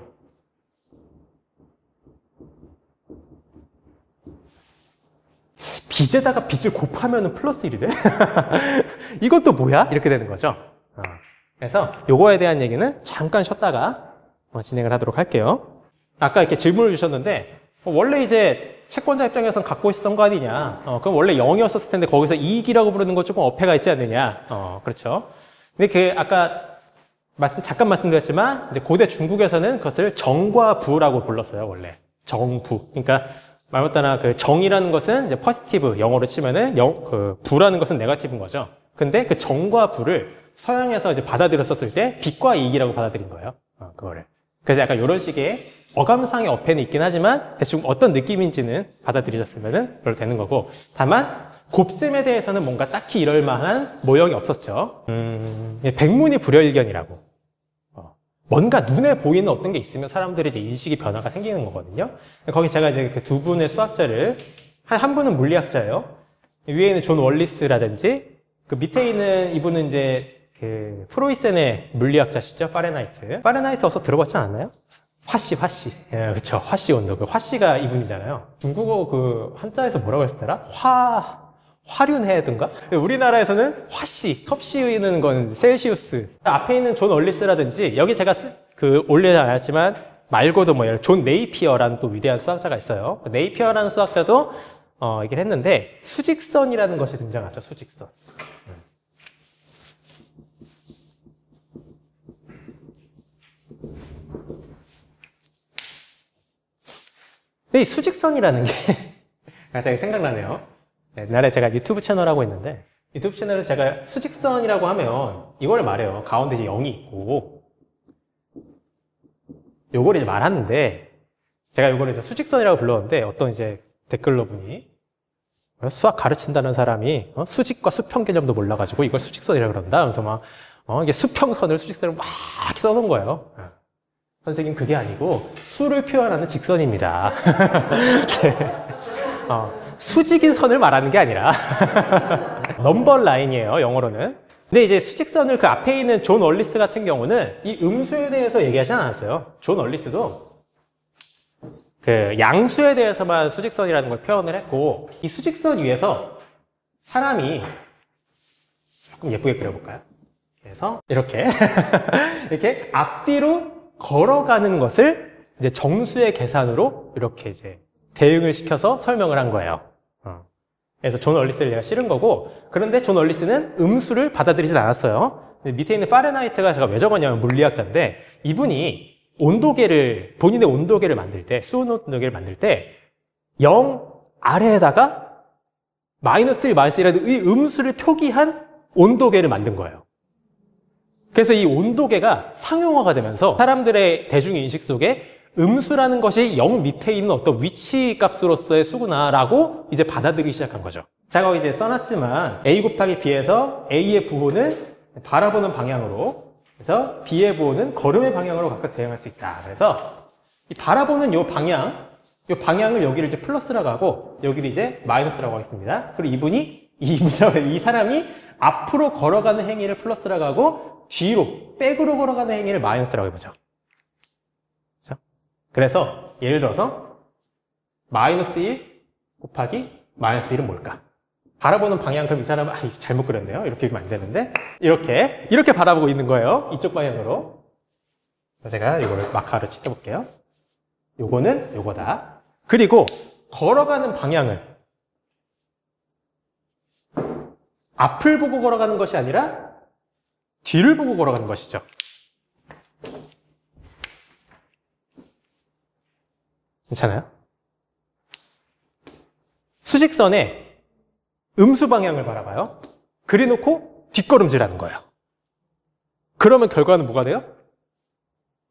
빚에다가 빚을 곱하면 플러스 1이 돼? 이것도 뭐야? 이렇게 되는 거죠. 그래서 요거에 대한 얘기는 잠깐 쉬었다가 진행을 하도록 할게요. 아까 이렇게 질문을 주셨는데 원래 이제 채권자 입장에서는 갖고 있었던 거 아니냐. 그럼 원래 0이었을 텐데 거기서 이익이라고 부르는 거 조금 어폐가 있지 않느냐. 그렇죠. 근데 그 아까 잠깐 말씀드렸지만 이제 고대 중국에서는 그것을 정과 부라고 불렀어요. 원래 정부. 그러니까 말 못하나 그 정이라는 것은 이제 포지티브 영어로 치면은 그 부라는 것은 네거티브인 거죠. 근데 그 정과 부를 서양에서 이제 받아들였었을 때 빚과 이익이라고 받아들인 거예요. 그거를. 그래서 약간 이런 식의 어감상의 어폐는 있긴 하지만 대충 어떤 느낌인지는 받아들이셨으면은 그렇게 되는 거고, 다만 곱셈에 대해서는 뭔가 딱히 이럴 만한 모형이 없었죠. 백문이 불여일견이라고. 뭔가 눈에 보이는 어떤 게 있으면 사람들이 이제 인식이 변화가 생기는 거거든요. 거기 제가 이제 그 두 분의 수학자를, 한 분은 물리학자예요. 위에 있는 존 월리스라든지, 그 밑에 있는 이분은 이제 그 프로이센의 물리학자시죠. 파레나이트. 파레나이트 어서 들어봤지 않았나요? 화씨. 예, 그렇죠. 화씨 온도. 그 화씨가 이분이잖아요. 중국어 그 한자에서 뭐라고 했었더라? 화륜해든가? 우리나라에서는 화씨, 섭씨는 건 셀시우스. 앞에 있는 존 얼리스라든지, 여기 제가 올리지 않았지만, 말고도 뭐, 존 네이피어라는 또 위대한 수학자가 있어요. 네이피어라는 수학자도, 얘기를 했는데, 수직선이라는 것이 등장하죠, 수직선. 근데 이 수직선이라는 게, 갑자기 생각나네요. 옛날에 제가 유튜브 채널 하고 있는데, 유튜브 채널에서 제가 수직선이라고 하면 이걸 말해요. 가운데 이제 0이 있고, 요걸 이제 말하는데, 제가 요걸 이제 수직선이라고 불렀는데, 어떤 이제 댓글로 분이, 수학 가르친다는 사람이 수직과 수평 개념도 몰라가지고 이걸 수직선이라고 그런다. 그래서 막, 이게 수평선을 수직선을 막 써놓은 거예요. 선생님, 그게 아니고, 수를 표현하는 직선입니다. 네. 수직인 선을 말하는 게 아니라 넘버 라인이에요, 영어로는. 근데 이제 수직선을 그 앞에 있는 존 월리스 같은 경우는 이 음수에 대해서 얘기하지 않았어요. 존 월리스도 그 양수에 대해서만 수직선이라는 걸 표현을 했고, 이 수직선 위에서 사람이 조금 예쁘게 그려볼까요? 그래서 이렇게 이렇게 앞뒤로 걸어가는 것을 이제 정수의 계산으로 이렇게 이제 대응을 시켜서 설명을 한 거예요. 그래서 존 월리스를 내가 실은 거고, 그런데 존 월리스는 음수를 받아들이진 않았어요. 밑에 있는 파레나이트가 제가 왜 적었냐면 물리학자인데, 이분이 온도계를, 본인의 온도계를 만들 때, 수온 온도계를 만들 때 0 아래에다가 마이너스 1, 마이너스 1이라는 이 음수를 표기한 온도계를 만든 거예요. 그래서 이 온도계가 상용화가 되면서 사람들의 대중인식 속에 음수라는 것이 0 밑에 있는 어떤 위치 값으로서의 수구나라고 이제 받아들이기 시작한 거죠. 제가 이제 써놨지만 A 곱하기 B에서 A의 부호는 바라보는 방향으로, 그래서 B의 부호는 걸음의 방향으로 각각 대응할 수 있다. 그래서 이 바라보는 요 방향을 여기를 이제 플러스라고 하고 여기를 이제 마이너스라고 하겠습니다. 그리고 이 사람이 앞으로 걸어가는 행위를 플러스라고 하고 뒤로, 백으로 걸어가는 행위를 마이너스라고 해보죠. 그래서 예를 들어서 마이너스 1 곱하기 마이너스 1은 뭘까? 바라보는 방향, 그럼 이 사람은 이거 잘못 그렸네요. 이렇게 하면 안 되는데 이렇게 바라보고 있는 거예요. 이쪽 방향으로. 제가 이거를 마카로 칠해볼게요. 요거는 요거다. 그리고 걸어가는 방향은 앞을 보고 걸어가는 것이 아니라 뒤를 보고 걸어가는 것이죠. 괜찮아요? 수직선에 음수 방향을 바라봐요. 그려놓고 뒷걸음질하는 거예요. 그러면 결과는 뭐가 돼요?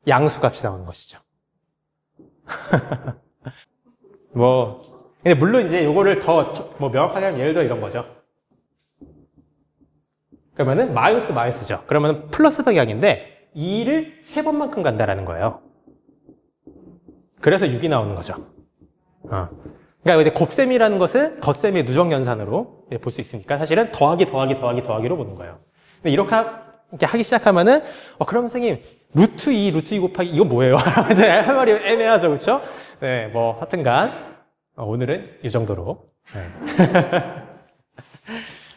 양수값이 나오는 것이죠. 근데 물론 이제 요거를 더 명확하게 하면 예를 들어 이런 거죠. 그러면은 마이너스죠. 그러면은 플러스 방향인데 2를 3번만큼 간다라는 거예요. 그래서 6이 나오는 거죠. 그러니까 이제 곱셈이라는 것은 덧셈의 누적연산으로 볼 수 있으니까 사실은 더하기로 보는 거예요. 근데 이렇게 하기 시작하면은 그럼 선생님 루트 2 곱하기 이거 뭐예요? 할 말이 애매하죠, 그렇죠? 네, 하여튼간 오늘은 이 정도로 네.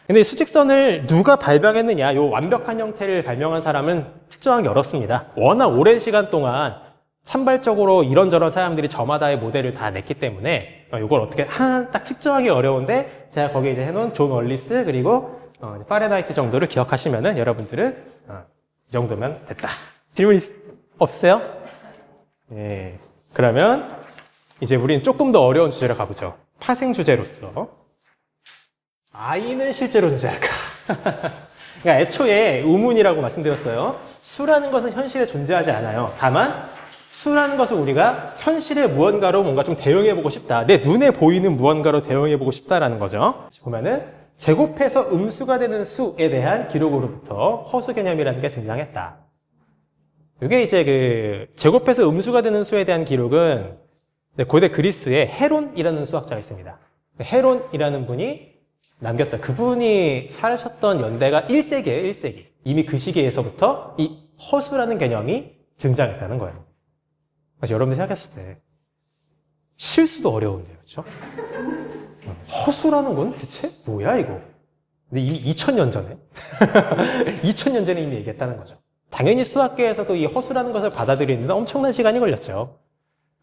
근데 수직선을 누가 발명했느냐, 요 완벽한 형태를 발명한 사람은 특정하기 어렵습니다. 워낙 오랜 시간 동안 산발적으로 이런저런 사람들이 저마다의 모델을 다 냈기 때문에 이걸 어떻게 하나 딱 특정하기 어려운데, 제가 거기에 이제 해놓은 존 월리스 그리고 파레나이트 정도를 기억하시면은 여러분들은 이 정도면 됐다. 질문 없으세요? 네. 그러면 이제 우리는 조금 더 어려운 주제로 가보죠. 파생 주제로서 I는 실제로 존재할까? 그러니까 애초에 의문이라고 말씀드렸어요. 수라는 것은 현실에 존재하지 않아요. 다만 수라는 것을 우리가 현실의 무언가로 뭔가 좀 대응해보고 싶다. 내 눈에 보이는 무언가로 대응해보고 싶다라는 거죠. 보면은 제곱해서 음수가 되는 수에 대한 기록으로부터 허수 개념이라는 게 등장했다. 이게 이제 그 제곱해서 음수가 되는 수에 대한 기록은 고대 그리스에 헤론이라는 수학자가 있습니다. 헤론이라는 분이 남겼어요. 그분이 사셨던 연대가 1세기예요, 1세기. 이미 그 시기에서부터 이 허수라는 개념이 등장했다는 거예요. 그래서 여러분들 생각했을 때 실수도 어려운데요, 그렇죠? 허수라는 건 대체 뭐야 이거? 근데 이미 2000년 전에 2000년 전에 이미 얘기했다는 거죠. 당연히 수학계에서도 이 허수라는 것을 받아들이는데 엄청난 시간이 걸렸죠.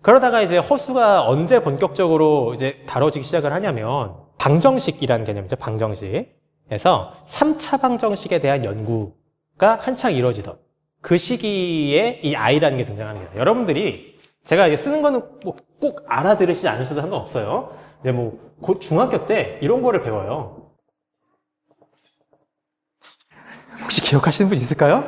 그러다가 이제 허수가 언제 본격적으로 이제 다뤄지기 시작을 하냐면 방정식이라는 개념이죠. 방정식에서 3차 방정식에 대한 연구가 한창 이루어지던 그 시기에 이 I라는 게 등장합니다. 여러분들이 제가 이게 쓰는 거는 뭐 꼭 알아들으시지 않으셔도 상관없어요. 이제 뭐 곧 중학교 때 이런 거를 배워요. 혹시 기억하시는 분 있을까요?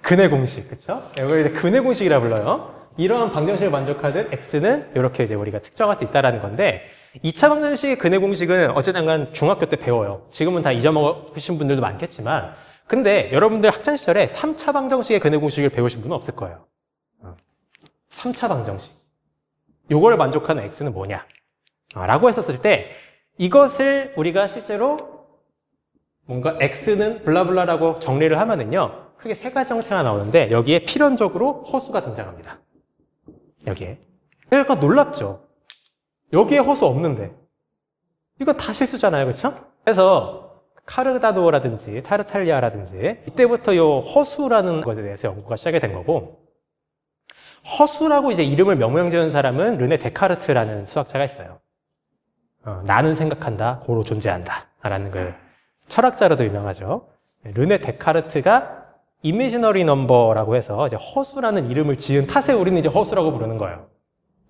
근해 공식, 그렇죠? 이걸 이제 근해 공식이라 불러요. 이러한 방정식을 만족하는 x는 이렇게 이제 우리가 특정할 수 있다라는 건데, 2차 방정식의 근해 공식은 어쨌든 간 중학교 때 배워요. 지금은 다 잊어먹으신 분들도 많겠지만, 근데 여러분들 학창 시절에 3차 방정식의 근해 공식을 배우신 분은 없을 거예요. 3차 방정식. 요거를 만족하는 x는 뭐냐? 라고 했었을 때, 이것을 우리가 실제로 뭔가 x는 블라블라라고 정리를 하면은요, 크게 세 가지 형태가 나오는데, 여기에 필연적으로 허수가 등장합니다. 여기에. 그러니까 놀랍죠? 여기에 허수 없는데. 이거 다 실수잖아요, 그쵸? 그래서 카르다도라든지 타르탈리아라든지 이때부터 요 허수라는 것에 대해서 연구가 시작이 된 거고, 허수라고 이제 이름을 명명 지은 사람은 르네 데카르트라는 수학자가 있어요. 나는 생각한다, 고로 존재한다 라는 그 철학자로도 유명하죠. 르네 데카르트가 이미지너리 넘버라고 해서 이제 허수라는 이름을 지은 탓에 우리는 이제 허수라고 부르는 거예요.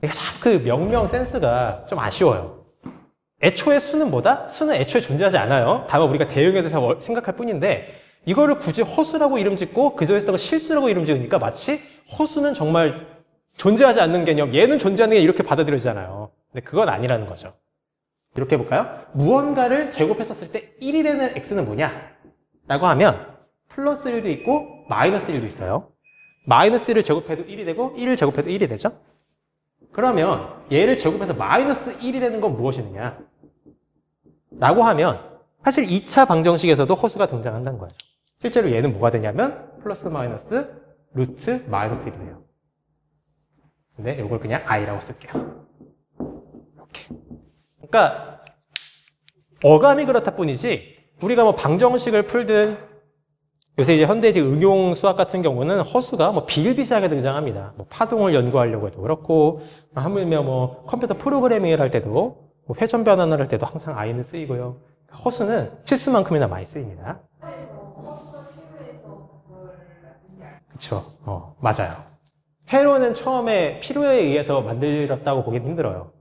그러니까 참 그 명명 센스가 좀 아쉬워요. 애초에 수는 뭐다? 수는 애초에 존재하지 않아요. 다만 우리가 대응에 대해서 생각할 뿐인데, 이거를 굳이 허수라고 이름 짓고 그 중에서도 실수라고 이름 지으니까 마치 허수는 정말 존재하지 않는 개념, 얘는 존재하는 게 이렇게 받아들여지잖아요. 근데 그건 아니라는 거죠. 이렇게 해볼까요? 무언가를 제곱했었을 때 1이 되는 x는 뭐냐? 라고 하면 플러스 1도 있고 마이너스 1도 있어요. 마이너스 1을 제곱해도 1이 되고 1을 제곱해도 1이 되죠? 그러면 얘를 제곱해서 마이너스 1이 되는 건 무엇이느냐? 라고 하면 사실 2차 방정식에서도 허수가 등장한다는 거죠. 실제로 얘는 뭐가 되냐면 플러스 마이너스 루트 마이너스 1이 돼요. 근데 이걸 그냥 i라고 쓸게요. 이렇게. 그러니까 어감이 그렇다 뿐이지 우리가 뭐 방정식을 풀든 요새 이제 현대적 응용 수학 같은 경우는 허수가 뭐 비일비재하게 등장합니다. 뭐 파동을 연구하려고 해도 그렇고, 하물며 뭐 컴퓨터 프로그래밍을 할 때도, 뭐 회전 변환을 할 때도 항상 i는 쓰이고요. 허수는 실수만큼이나 많이 쓰입니다. 그쵸. 맞아요. 회로는 처음에 필요에 의해서 만들었다고 보기는 힘들어요.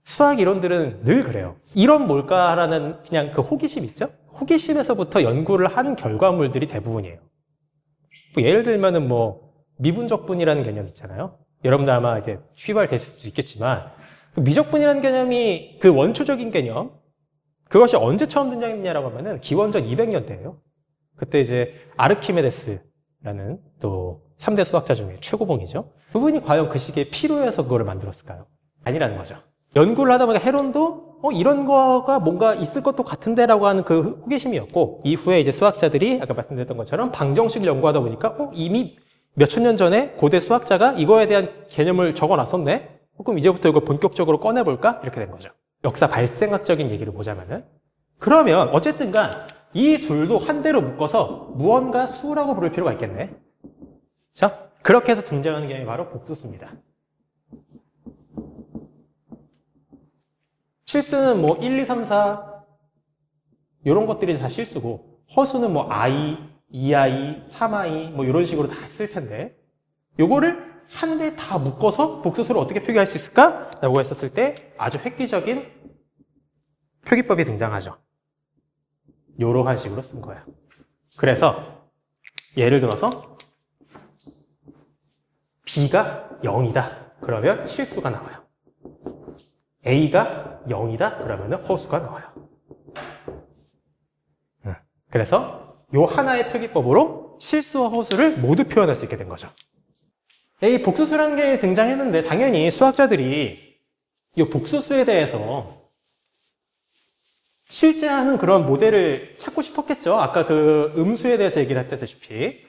수학 이론들은 늘 그래요. 이론 뭘까라는 그냥 그 호기심 있죠? 호기심에서부터 연구를 한 결과물들이 대부분이에요. 뭐 예를 들면은 뭐 미분적분이라는 개념 있잖아요. 여러분들 아마 이제 휘발되실 수 있겠지만, 그 미적분이라는 개념이 그 원초적인 개념, 그것이 언제 처음 등장했냐라고 하면은 기원전 200년대예요. 그때 이제 아르키메데스라는 또 3대 수학자 중에 최고봉이죠. 그분이 과연 그 시기에 필요해서 그거를 만들었을까요? 아니라는 거죠. 연구를 하다 보니까 헤론도 이런 거가 뭔가 있을 것도 같은데라고 하는 그 호기심이었고, 이후에 이제 수학자들이 아까 말씀드렸던 것처럼 방정식을 연구하다 보니까 이미 몇천 년 전에 고대 수학자가 이거에 대한 개념을 적어놨었네? 그럼 이제부터 이걸 본격적으로 꺼내볼까? 이렇게 된 거죠. 역사 발생학적인 얘기를 보자면은. 그러면 어쨌든 간 이 둘도 한 대로 묶어서 무언가 수라고 부를 필요가 있겠네. 자, 그렇게 해서 등장하는 개념이 바로 복수수입니다. 실수는 뭐 1, 2, 3, 4 이런 것들이 다 실수고 허수는 뭐 I, 2I, 3I 뭐 이런 식으로 다 쓸 텐데 요거를 한 대 다 묶어서 복수수를 어떻게 표기할 수 있을까? 라고 했었을 때 아주 획기적인 표기법이 등장하죠. 요러한 식으로 쓴 거예요. 그래서 예를 들어서 B가 0이다. 그러면 실수가 나와요. A가 0이다. 그러면 허수가 나와요. 그래서 요 하나의 표기법으로 실수와 허수를 모두 표현할 수 있게 된 거죠. 이 복수수라는 게 등장했는데 당연히 수학자들이 이 복수수에 대해서 실제 하는 그런 모델을 찾고 싶었겠죠. 아까 그 음수에 대해서 얘기를 했다시피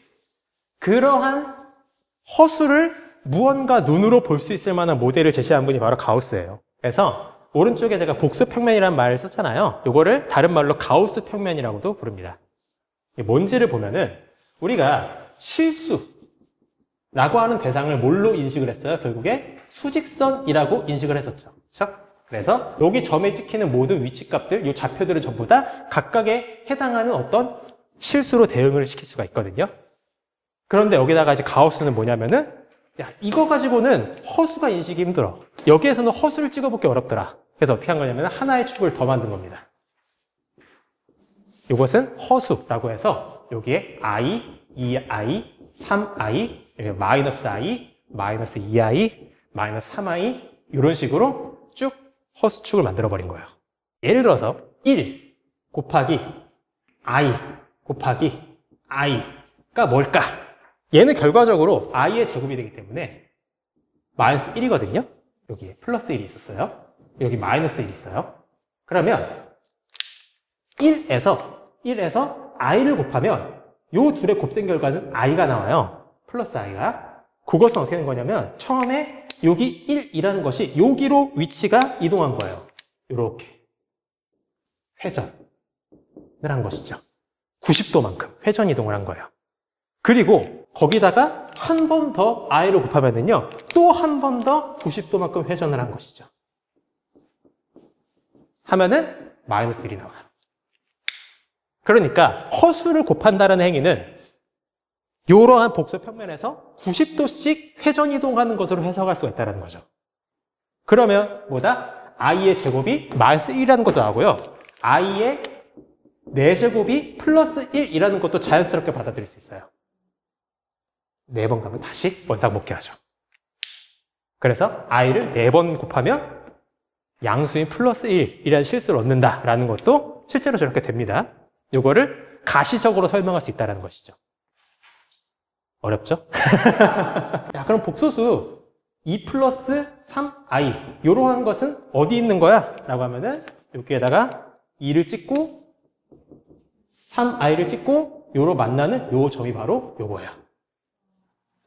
그러한 허수를 무언가 눈으로 볼 수 있을 만한 모델을 제시한 분이 바로 가우스예요. 그래서 오른쪽에 제가 복수평면이라는 말을 썼잖아요. 이거를 다른 말로 가우스 평면이라고도 부릅니다. 뭔지를 보면은 우리가 실수라고 하는 대상을 뭘로 인식을 했어요? 결국에 수직선이라고 인식을 했었죠. 그렇죠? 그래서 여기 점에 찍히는 모든 위치값들, 이 좌표들은 전부 다 각각에 해당하는 어떤 실수로 대응을 시킬 수가 있거든요. 그런데 여기다가 이제 가우스는 뭐냐면은 야, 이거 가지고는 허수가 인식이 힘들어. 여기에서는 허수를 찍어보기 어렵더라. 그래서 어떻게 한 거냐면 하나의 축을 더 만든 겁니다. 이것은 허수라고 해서 여기에 I, 2I, 3I, 여기 마이너스 I, 마이너스 2I, 마이너스 3I 이런 식으로 쭉 허수축을 만들어버린 거예요. 예를 들어서 1 곱하기 I 곱하기 I가 뭘까? 얘는 결과적으로 I의 제곱이 되기 때문에 마이너스 1이거든요. 여기에 플러스 1이 있었어요. 여기 마이너스 1이 있어요. 그러면 1에서 I를 곱하면 요 둘의 곱셈 결과는 I가 나와요. 플러스 I가. 그것은 어떻게 된 거냐면 처음에 여기 1이라는 것이 여기로 위치가 이동한 거예요. 이렇게 회전을 한 것이죠. 90도만큼 회전 이동을 한 거예요. 그리고 거기다가 한 번 더 I를 곱하면은요 또 한 번 더 90도만큼 회전을 한 것이죠. 하면은 마이너스 1이 나와요. 그러니까 허수를 곱한다는 행위는 이러한 복수 평면에서 90도씩 회전 이동하는 것으로 해석할 수가 있다는 거죠. 그러면 뭐다? I의 제곱이 마이너스 1이라는 것도 나오고요. I의 4제곱이 플러스 1이라는 것도 자연스럽게 받아들일 수 있어요. 4번 가면 다시 원상 복귀하죠. 그래서 I를 4번 곱하면 양수인 플러스 1이라는 실수를 얻는다라는 것도 실제로 저렇게 됩니다. 이거를 가시적으로 설명할 수 있다는 것이죠. 어렵죠? 야, 그럼 복소수 2 플러스 3i 이러한 것은 어디 있는 거야? 라고 하면은 여기에다가 2를 찍고 3i를 찍고 요로 만나는 요 점이 바로 요거예요.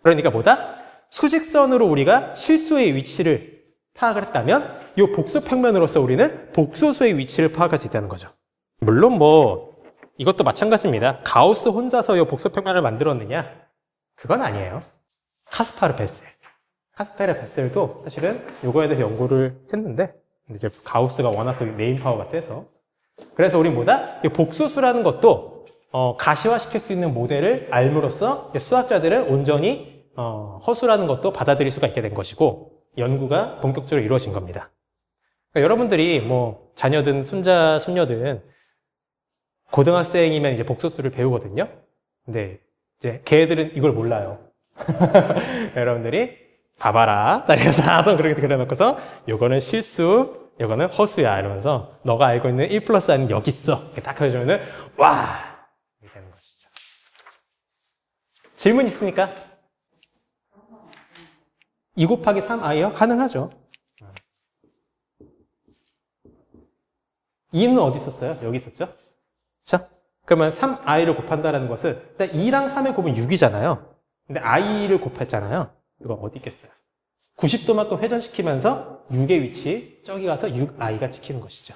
그러니까 뭐다? 수직선으로 우리가 실수의 위치를 파악을 했다면 요 복수 평면으로서 우리는 복소수의 위치를 파악할 수 있다는 거죠. 물론 뭐 이것도 마찬가지입니다. 가우스 혼자서 요 복수 평면을 만들었느냐? 그건 아니에요. 카스파르 베셀. 카스파르 베셀도 사실은 요거에 대해서 연구를 했는데 이제 가우스가 워낙 그 메인 파워가 세서 그래서 우린 뭐다? 이 복소수라는 것도 가시화시킬 수 있는 모델을 알므로써 수학자들은 온전히 허수라는 것도 받아들일 수가 있게 된 것이고 연구가 본격적으로 이루어진 겁니다. 그러니까 여러분들이 뭐 자녀든 손자, 손녀든 고등학생이면 이제 복소수를 배우거든요. 근데 이제 걔들은 이걸 몰라요. 여러분들이 봐봐라. 그래서 그렇게 그려놓고서 요거는 실수, 요거는 허수야 이러면서 너가 알고 있는 1 플러스 I는 여기 있어. 이렇게 딱 해주면은 와! 이렇게 되는 것이죠. 질문 있습니까? 2 곱하기 3i요? 가능하죠. 2는 어디 있었어요? 여기 있었죠? 그렇죠? 그러면 3i를 곱한다는 것은 일단 2랑 3의 곱은 6이잖아요. 근데 i를 곱했잖아요. 이거 어디 있겠어요? 90도만큼 회전시키면서 6의 위치 저기 가서 6i가 찍히는 것이죠.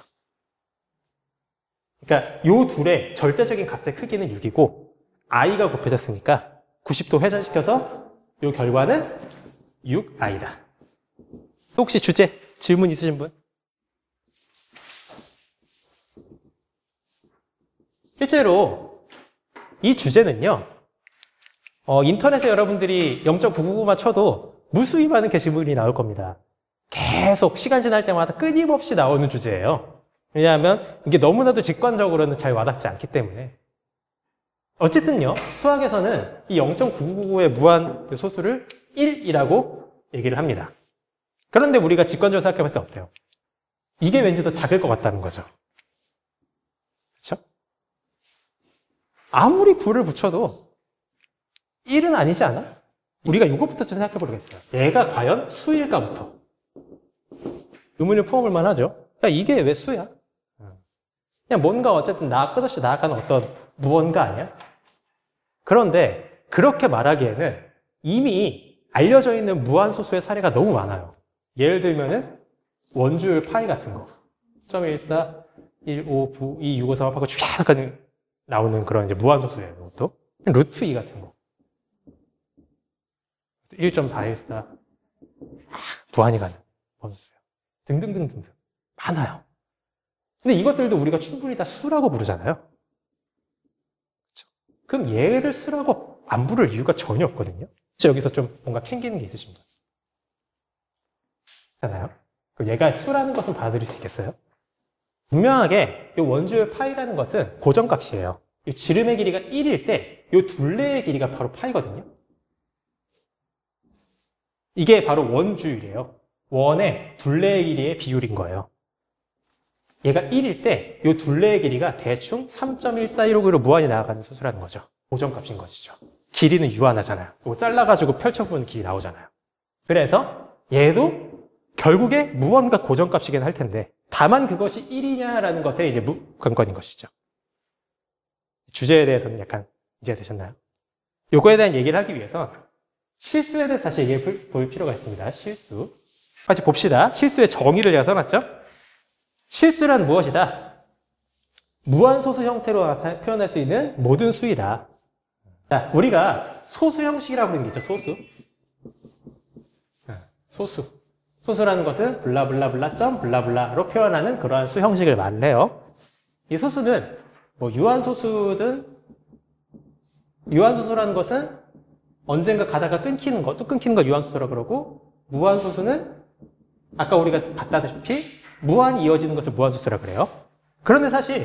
그러니까 요 둘의 절대적인 값의 크기는 6이고 i가 곱해졌으니까 90도 회전시켜서 요 결과는 6i다. 혹시 주제, 질문 있으신 분? 실제로 이 주제는요, 인터넷에 여러분들이 0.999만 쳐도 무수히 많은 게시물이 나올 겁니다. 계속 시간 지날 때마다 끊임없이 나오는 주제예요. 왜냐하면 이게 너무나도 직관적으로는 잘 와닿지 않기 때문에. 어쨌든요, 수학에서는 이 0.999의 무한 소수를 1이라고 얘기를 합니다. 그런데 우리가 직관적으로 생각해봤을 때 어때요? 이게 왠지 더 작을 것 같다는 거죠. 그렇죠? 아무리 9를 붙여도 1은 아니지 않아? 우리가 이것부터 좀 생각해 보겠어요. 얘가 과연 수일까부터. 의문을 품어볼 만하죠. 야, 이게 왜 수야? 그냥 뭔가 어쨌든 끝없이 나아가는 어떤 무언가 아니야? 그런데 그렇게 말하기에는 이미 알려져 있는 무한소수의 사례가 너무 많아요. 예를 들면은 원주율 파이 같은 거. 0.14, 1, 5, 9, 2, 6, 5, 3 하고 쭉 나오는 그런 이제 무한소수예요. 이것도. 루트 2 같은 거. 1.414. 무한히 가는 무한소수예요. 등등등등등. 많아요. 근데 이것들도 우리가 충분히 다 수라고 부르잖아요. 그렇죠? 그럼 얘를 수라고 안 부를 이유가 전혀 없거든요. 여기서 좀 뭔가 캥기는 게 있으신 분?잖아요. 그럼 얘가 수라는 것은 받아들일 수 있겠어요? 분명하게 이 원주율 파이라는 것은 고정값이에요. 이 지름의 길이가 1일 때 이 둘레의 길이가 바로 파이거든요. 이게 바로 원주율이에요. 원의 둘레의 길이의 비율인 거예요. 얘가 1일 때 이 둘레의 길이가 대충 3.1416으로 무한히 나아가는 소수라는 거죠. 고정값인 것이죠. 길이는 유한하잖아요. 이거 잘라가지고 펼쳐보면 길이 나오잖아요. 그래서 얘도 결국에 무언가 고정값이긴 할 텐데 다만 그것이 1이냐라는 것에 이제 관건인 것이죠. 주제에 대해서는 약간 이해가 되셨나요? 요거에 대한 얘기를 하기 위해서 실수에 대해서 다시 얘기해 볼 필요가 있습니다. 실수. 같이 봅시다. 실수의 정의를 제가 써놨죠? 실수란 무엇이다? 무한소수 형태로 표현할 수 있는 모든 수이다. 자, 우리가 소수 형식이라고 부르는 게 있죠. 소수. 소수. 소수라는 것은 블라블라블라 점 블라블라로 표현하는 그러한 수 형식을 말해요. 이 소수는 뭐 유한소수라는 것은 언젠가 가다가 끊기는 거, 또 끊기는 거 유한소수라고 그러고, 무한소수는 아까 우리가 봤다시피 무한히 이어지는 것을 무한소수라고 그래요. 그런데 사실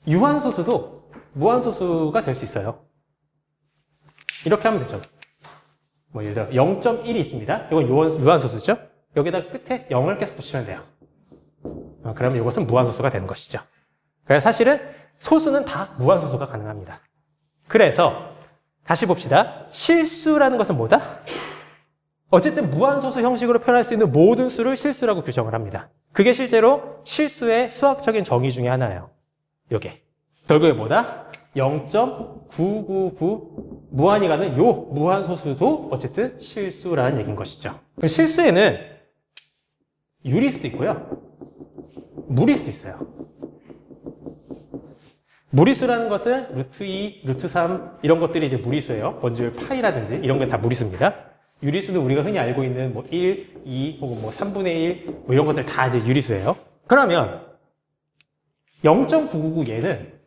유한소수도 무한소수가 될 수 있어요. 이렇게 하면 되죠. 뭐 예를 들어 0.1이 있습니다. 이건 유한소수죠. 여기다 끝에 0을 계속 붙이면 돼요. 그러면 이것은 무한소수가 되는 것이죠. 그래서 사실은 소수는 다 무한소수가 가능합니다. 그래서 다시 봅시다. 실수라는 것은 뭐다? 어쨌든 무한소수 형식으로 표현할 수 있는 모든 수를 실수라고 규정을 합니다. 그게 실제로 실수의 수학적인 정의 중에 하나예요. 요게. 결국에 뭐다? 0.999 무한히 가는 요 무한소수도 어쨌든 실수라는 얘기인 것이죠. 실수에는 유리수도 있고요. 무리수도 있어요. 무리수라는 것은 루트 2, 루트 3 이런 것들이 이제 무리수예요. 원주율 파이라든지 이런 게 다 무리수입니다. 유리수는 우리가 흔히 알고 있는 뭐 1, 2 혹은 뭐 3분의 1 뭐 이런 것들 다 이제 유리수예요. 그러면 0.999 얘는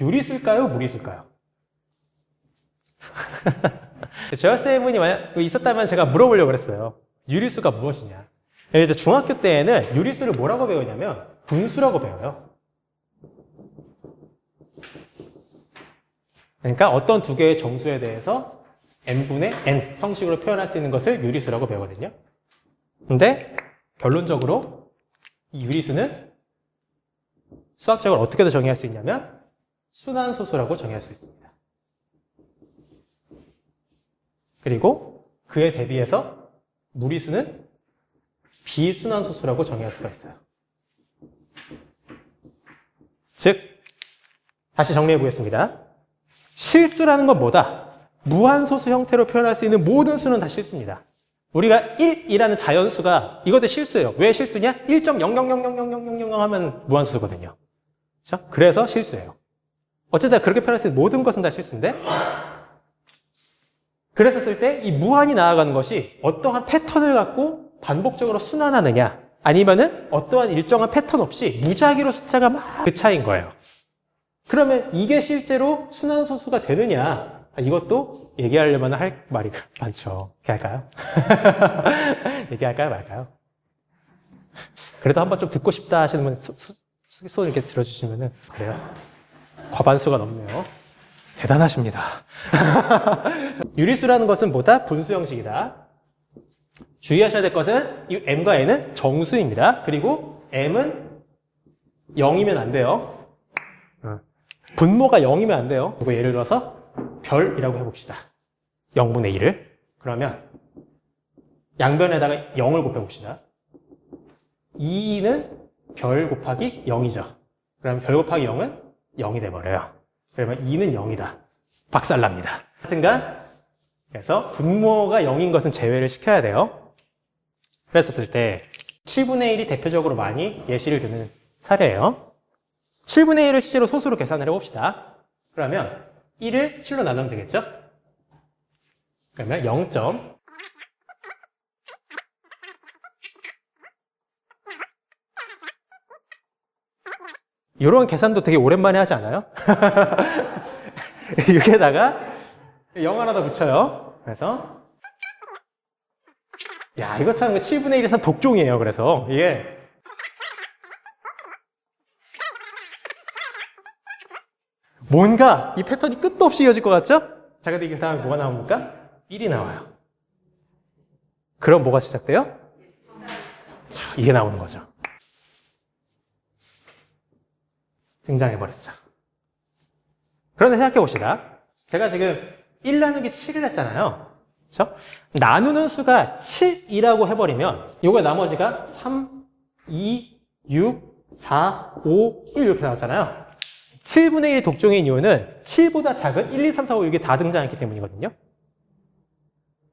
유리수일까요? 무리수일까요? 저열쌤이 만약 있었다면 제가 물어보려고 그랬어요. 유리수가 무엇이냐? 예를 들어 중학교 때에는 유리수를 뭐라고 배우냐면 분수라고 배워요. 그러니까 어떤 두 개의 정수에 대해서 n분의 n 형식으로 표현할 수 있는 것을 유리수라고 배우거든요. 근데 결론적으로 이 유리수는 수학적으로 어떻게도 정의할 수 있냐면 순환소수라고 정의할 수 있습니다. 그리고 그에 대비해서 무리수는 비순환소수라고 정의할 수가 있어요. 즉, 다시 정리해 보겠습니다. 실수라는 건 뭐다? 무한소수 형태로 표현할 수 있는 모든 수는 다 실수입니다. 우리가 1이라는 자연수가 이것도 실수예요. 왜 실수냐? 1.00000000 하면 무한소수거든요. 그렇죠? 그래서 실수예요. 어쨌든 그렇게 표현할 수 있는 모든 것은 다 실수인데, 그랬었을 때 이 무한이 나아가는 것이 어떠한 패턴을 갖고 반복적으로 순환하느냐, 아니면은 어떠한 일정한 패턴 없이 무작위로 숫자가 막 그 차이인 거예요. 그러면 이게 실제로 순환소수가 되느냐, 이것도 얘기하려면 할 말이 많죠. 얘기할까요? 얘기할까요, 말까요? 그래도 한번 좀 듣고 싶다 하시는 분 손 이렇게 들어주시면은, 그래요. 과반수가 넘네요. 대단하십니다. 유리수라는 것은 뭐다? 분수 형식이다. 주의하셔야 될 것은 이 m과 n은 정수입니다. 그리고 m은 0이면 안 돼요. 분모가 0이면 안 돼요. 그리고 예를 들어서 별이라고 해봅시다. 0분의 1을. 그러면 양변에다가 0을 곱해봅시다. 2는 별 곱하기 0이죠. 그러면 별 곱하기 0은 0이 돼버려요. 그러면 2는 0이다. 박살납니다. 하여튼간 그래서 분모가 0인 것은 제외를 시켜야 돼요. 그랬었을 때 7분의 1이 대표적으로 많이 예시를 드는 사례예요. 7분의 1을 실제로 소수로 계산을 해봅시다. 그러면 1을 7로 나누면 되겠죠? 그러면 0. 이런 계산도 되게 오랜만에 하지 않아요? 6에다가 0 하나 더 붙여요. 그래서 야, 이거 참 7분의 1에서 독종이에요. 그래서 이게 뭔가 이 패턴이 끝도 없이 이어질 것 같죠? 자, 근데 이게 다음에 뭐가 나옵니까? 1이 나와요. 그럼 뭐가 시작돼요? 자, 이게 나오는 거죠. 등장해버렸죠. 그런데 생각해 봅시다. 제가 지금 1 나누기 7을 했잖아요. 그렇죠? 나누는 수가 7이라고 해버리면 요거 나머지가 3, 2, 6, 4, 5, 1 이렇게 나왔잖아요. 7분의 1이 독종인 이유는 7보다 작은 1, 2, 3, 4, 5, 6이 다 등장했기 때문이거든요.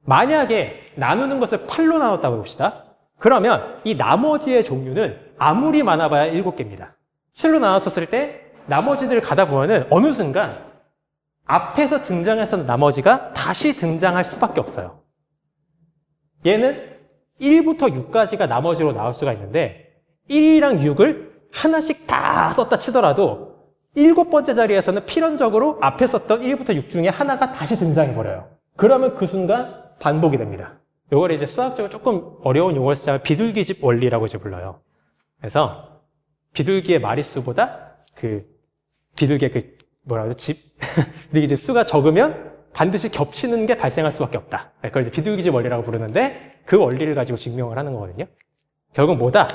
만약에 나누는 것을 8로 나눴다고 해봅시다. 그러면 이 나머지의 종류는 아무리 많아봐야 7개입니다. 7로 나눴었을 때 나머지들을 가다 보면은 어느 순간 앞에서 등장했던 나머지가 다시 등장할 수밖에 없어요. 얘는 1부터 6까지가 나머지로 나올 수가 있는데 1이랑 6을 하나씩 다 썼다 치더라도 7번째 자리에서는 필연적으로 앞에 썼던 1부터 6 중에 하나가 다시 등장해버려요. 그러면 그 순간 반복이 됩니다. 이걸 이제 수학적으로 조금 어려운 용어를 쓰자면 비둘기집 원리라고 이제 불러요. 그래서 비둘기의 마리수보다 비둘기의 뭐라고 하죠? 비둘기집 수가 적으면 반드시 겹치는 게 발생할 수밖에 없다. 그걸 이제 비둘기집 원리라고 부르는데 그 원리를 가지고 증명을 하는 거거든요. 결국 뭐다?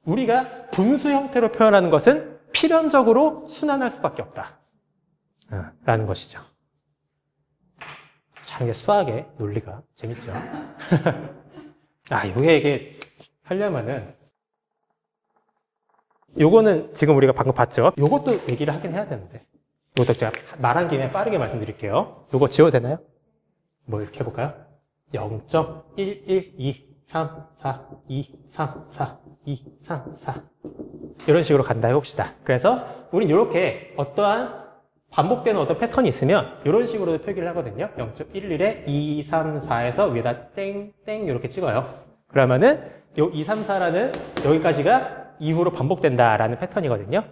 우리가 분수 형태로 표현하는 것은 필연적으로 순환할 수밖에 없다. 라는 것이죠. 참, 이게 수학의 논리가 재밌죠. 이게 하려면은 요거는 지금 우리가 방금 봤죠? 요것도 얘기를 하긴 해야 되는데 요것도 제가 말한 김에 빠르게 말씀드릴게요. 요거 지워도 되나요? 뭐 이렇게 해볼까요? 0.1123424234234 이런 식으로 간다 해봅시다. 그래서 우린 이렇게 어떠한 반복되는 어떤 패턴이 있으면 이런 식으로도 표기를 하거든요. 0.11에 234에서 위에다 땡땡 이렇게 찍어요. 그러면은 요 234라는 여기까지가 이후로 반복된다라는 패턴이거든요.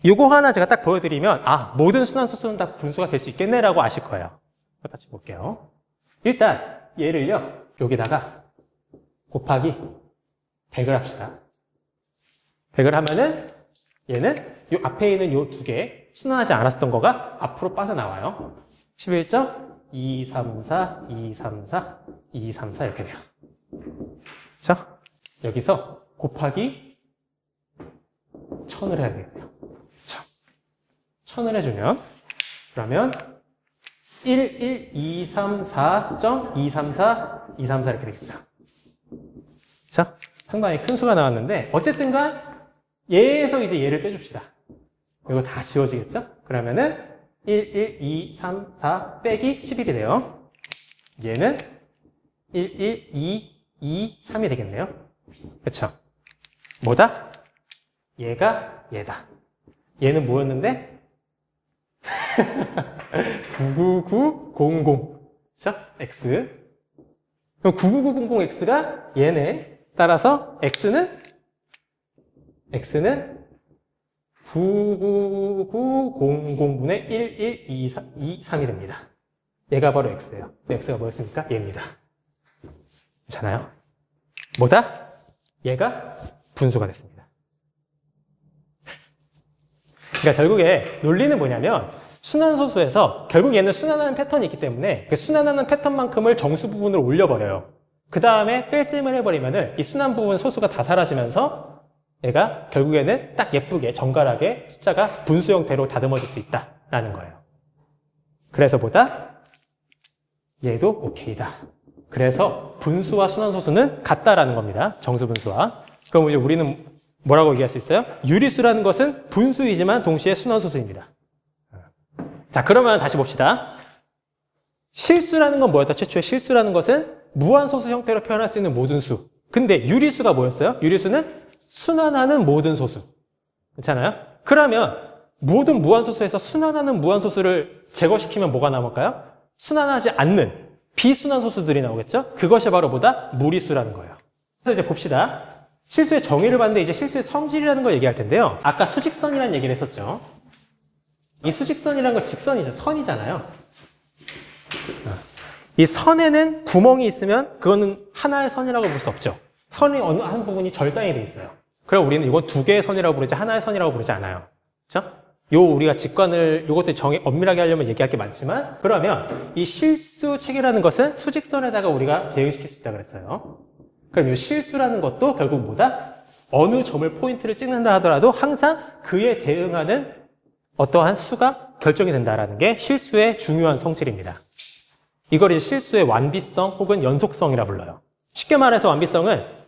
요거 하나 제가 딱 보여드리면 모든 순환소수는 다 분수가 될 수 있겠네라고 아실 거예요. 같이 볼게요. 일단 얘를요 여기다가 곱하기 100을 합시다. 100을 하면은 얘는 요 앞에 있는 요 두 개 순환하지 않았던 거가 앞으로 빠져나와요. 11.234, 234, 234 이렇게 돼요. 자, 여기서 곱하기 1000을 해야 되겠네요. 1000을 해주면 그러면 11234.234, 234 이렇게 되겠죠. 자, 상당히 큰 수가 나왔는데 어쨌든간 얘에서 이제 얘를 빼줍시다. 이거 다 지워지겠죠? 그러면은 1, 1, 2, 3, 4 빼기 11이 돼요. 얘는 1, 1, 2, 2, 3이 되겠네요. 그쵸? 뭐다? 얘가 얘다. 얘는 뭐였는데? 99900. 그쵸? X. 그럼 99900X가 얘네. 따라서 X는 99900분의 1, 1, 2, 3이 됩니다. 얘가 바로 X예요. X가 뭐였습니까? 얘입니다. 괜찮아요? 뭐다? 얘가 분수가 됐습니다. 그러니까 결국에 논리는 뭐냐면 순환소수에서 결국 얘는 순환하는 패턴이 있기 때문에 그 순환하는 패턴만큼을 정수 부분을 올려버려요. 그 다음에 뺄셈을 해버리면은 이 순환 부분 소수가 다 사라지면서 얘가 결국에는 딱 예쁘게 정갈하게 숫자가 분수 형태로 다듬어질 수 있다라는 거예요. 그래서 보다 얘도 오케이다. 그래서 분수와 순환소수는 같다라는 겁니다. 정수분수와. 그럼 이제 우리는 뭐라고 얘기할 수 있어요? 유리수라는 것은 분수이지만 동시에 순환소수입니다. 자, 그러면 다시 봅시다. 실수라는 건 뭐였다? 최초의 실수라는 것은 무한소수 형태로 표현할 수 있는 모든 수. 근데 유리수가 뭐였어요? 유리수는 순환하는 모든 소수. 괜찮아요? 그러면 모든 무한소수에서 순환하는 무한소수를 제거시키면 뭐가 남을까요? 순환하지 않는 비순환소수들이 나오겠죠? 그것이 바로 뭐다? 무리수라는 거예요. 그래서 이제 봅시다. 실수의 정의를 봤는데 이제 실수의 성질이라는 걸 얘기할 텐데요. 아까 수직선이라는 얘기를 했었죠. 이 수직선이라는 건 직선이죠. 선이잖아요. 이 선에는 구멍이 있으면 그거는 하나의 선이라고 볼 수 없죠. 선의 어느 한 부분이 절단이 돼 있어요. 그럼 우리는 이건 두 개의 선이라고 부르지 하나의 선이라고 부르지 않아요. 그렇죠? 요 우리가 직관을 요것도 엄밀하게 하려면 얘기할 게 많지만 그러면 이 실수 체계라는 것은 수직선에다가 우리가 대응시킬 수 있다고 그랬어요. 그럼 이 실수라는 것도 결국 뭐다? 어느 점을 포인트를 찍는다 하더라도 항상 그에 대응하는 어떠한 수가 결정이 된다라는 게 실수의 중요한 성질입니다. 이걸 이제 실수의 완비성 혹은 연속성이라 불러요. 쉽게 말해서 완비성은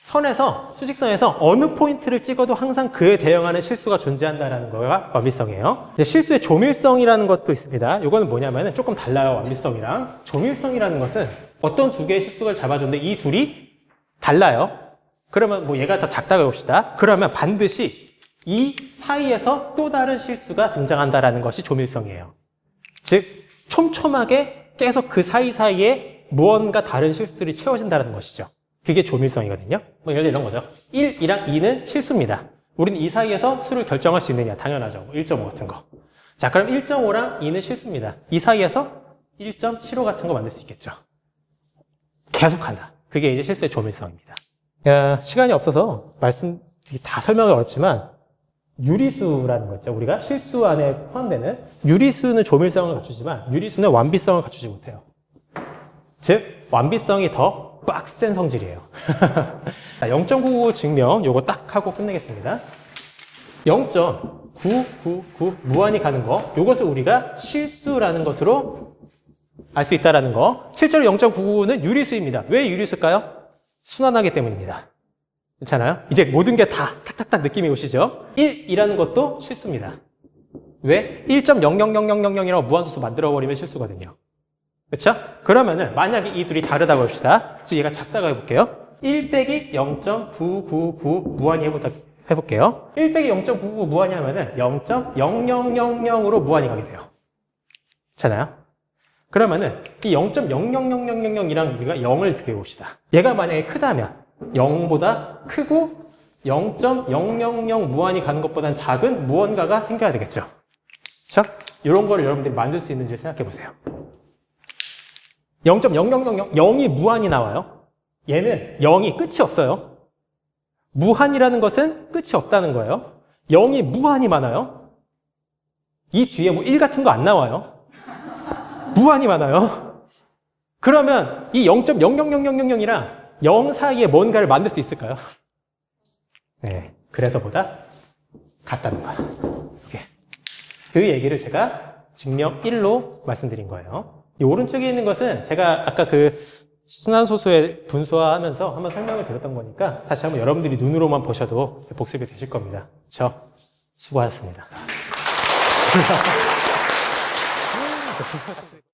선에서, 수직선에서 어느 포인트를 찍어도 항상 그에 대응하는 실수가 존재한다는 거가 완비성이에요. 실수의 조밀성이라는 것도 있습니다. 이거는 뭐냐면 조금 달라요, 완비성이랑. 조밀성이라는 것은 어떤 두 개의 실수를 잡아줬는데 이 둘이 달라요. 그러면 뭐 얘가 더 작다고 해봅시다. 그러면 반드시 이 사이에서 또 다른 실수가 등장한다는 것이 조밀성이에요. 즉, 촘촘하게 계속 그 사이사이에 무언가 다른 실수들이 채워진다는 것이죠. 그게 조밀성이거든요. 뭐 예를 들어 이런 거죠. 1이랑 2는 실수입니다. 우리는 이 사이에서 수를 결정할 수 있느냐? 당연하죠. 1.5 같은 거. 자, 그럼 1.5랑 2는 실수입니다. 이 사이에서 1.75 같은 거 만들 수 있겠죠. 계속한다. 그게 이제 실수의 조밀성입니다. 시간이 없어서 다 설명이 어렵지만 유리수라는 거 있죠. 우리가 실수 안에 포함되는 유리수는 조밀성을 갖추지만 유리수는 완비성을 갖추지 못해요. 즉, 완비성이 더 빡센 성질이에요. 0.99 증명 요거 딱 하고 끝내겠습니다. 0.999 무한히 가는 거 요것을 우리가 실수라는 것으로 알 수 있다는 거. 실제로 0.99는 유리수입니다. 왜 유리수일까요? 순환하기 때문입니다. 괜찮아요? 이제 모든 게 다 탁탁탁 느낌이 오시죠? 1이라는 것도 실수입니다. 왜? 1.00000이라고 무한소수 만들어버리면 실수거든요. 그렇죠? 그러면은 만약에 이 둘이 다르다고 합시다. 즉 얘가 작다고 해볼게요. 1 빼기 0.999 무한히 해볼게요. 1 빼기 0.999 무한히 하면은 0.0000으로 무한히 가게 돼요. 괜찮아요? 그러면은 이 0.000000이랑 우리가 0을 비교해 봅시다. 얘가 만약에 크다면 0보다 크고 0.000 무한히 가는 것보다는 작은 무언가가 생겨야 되겠죠. 그렇죠? 이런 거를 여러분들이 만들 수 있는지 생각해 보세요. 0.0000 0이 무한히 나와요. 얘는 0이 끝이 없어요. 무한이라는 것은 끝이 없다는 거예요. 0이 무한히 많아요. 이 뒤에 뭐 1 같은 거 안 나와요. 무한히 많아요. 그러면 이 0.00000이랑 0 사이에 뭔가를 만들 수 있을까요? 네, 그래서 보다 같다는 거야. 그 얘기를 제가 증명 1로 말씀드린 거예요. 이 오른쪽에 있는 것은 제가 아까 그 순환소수의 분수화하면서 한번 설명을 드렸던 거니까 다시 한번 여러분들이 눈으로만 보셔도 복습이 되실 겁니다. 그렇죠? 수고하셨습니다. 같이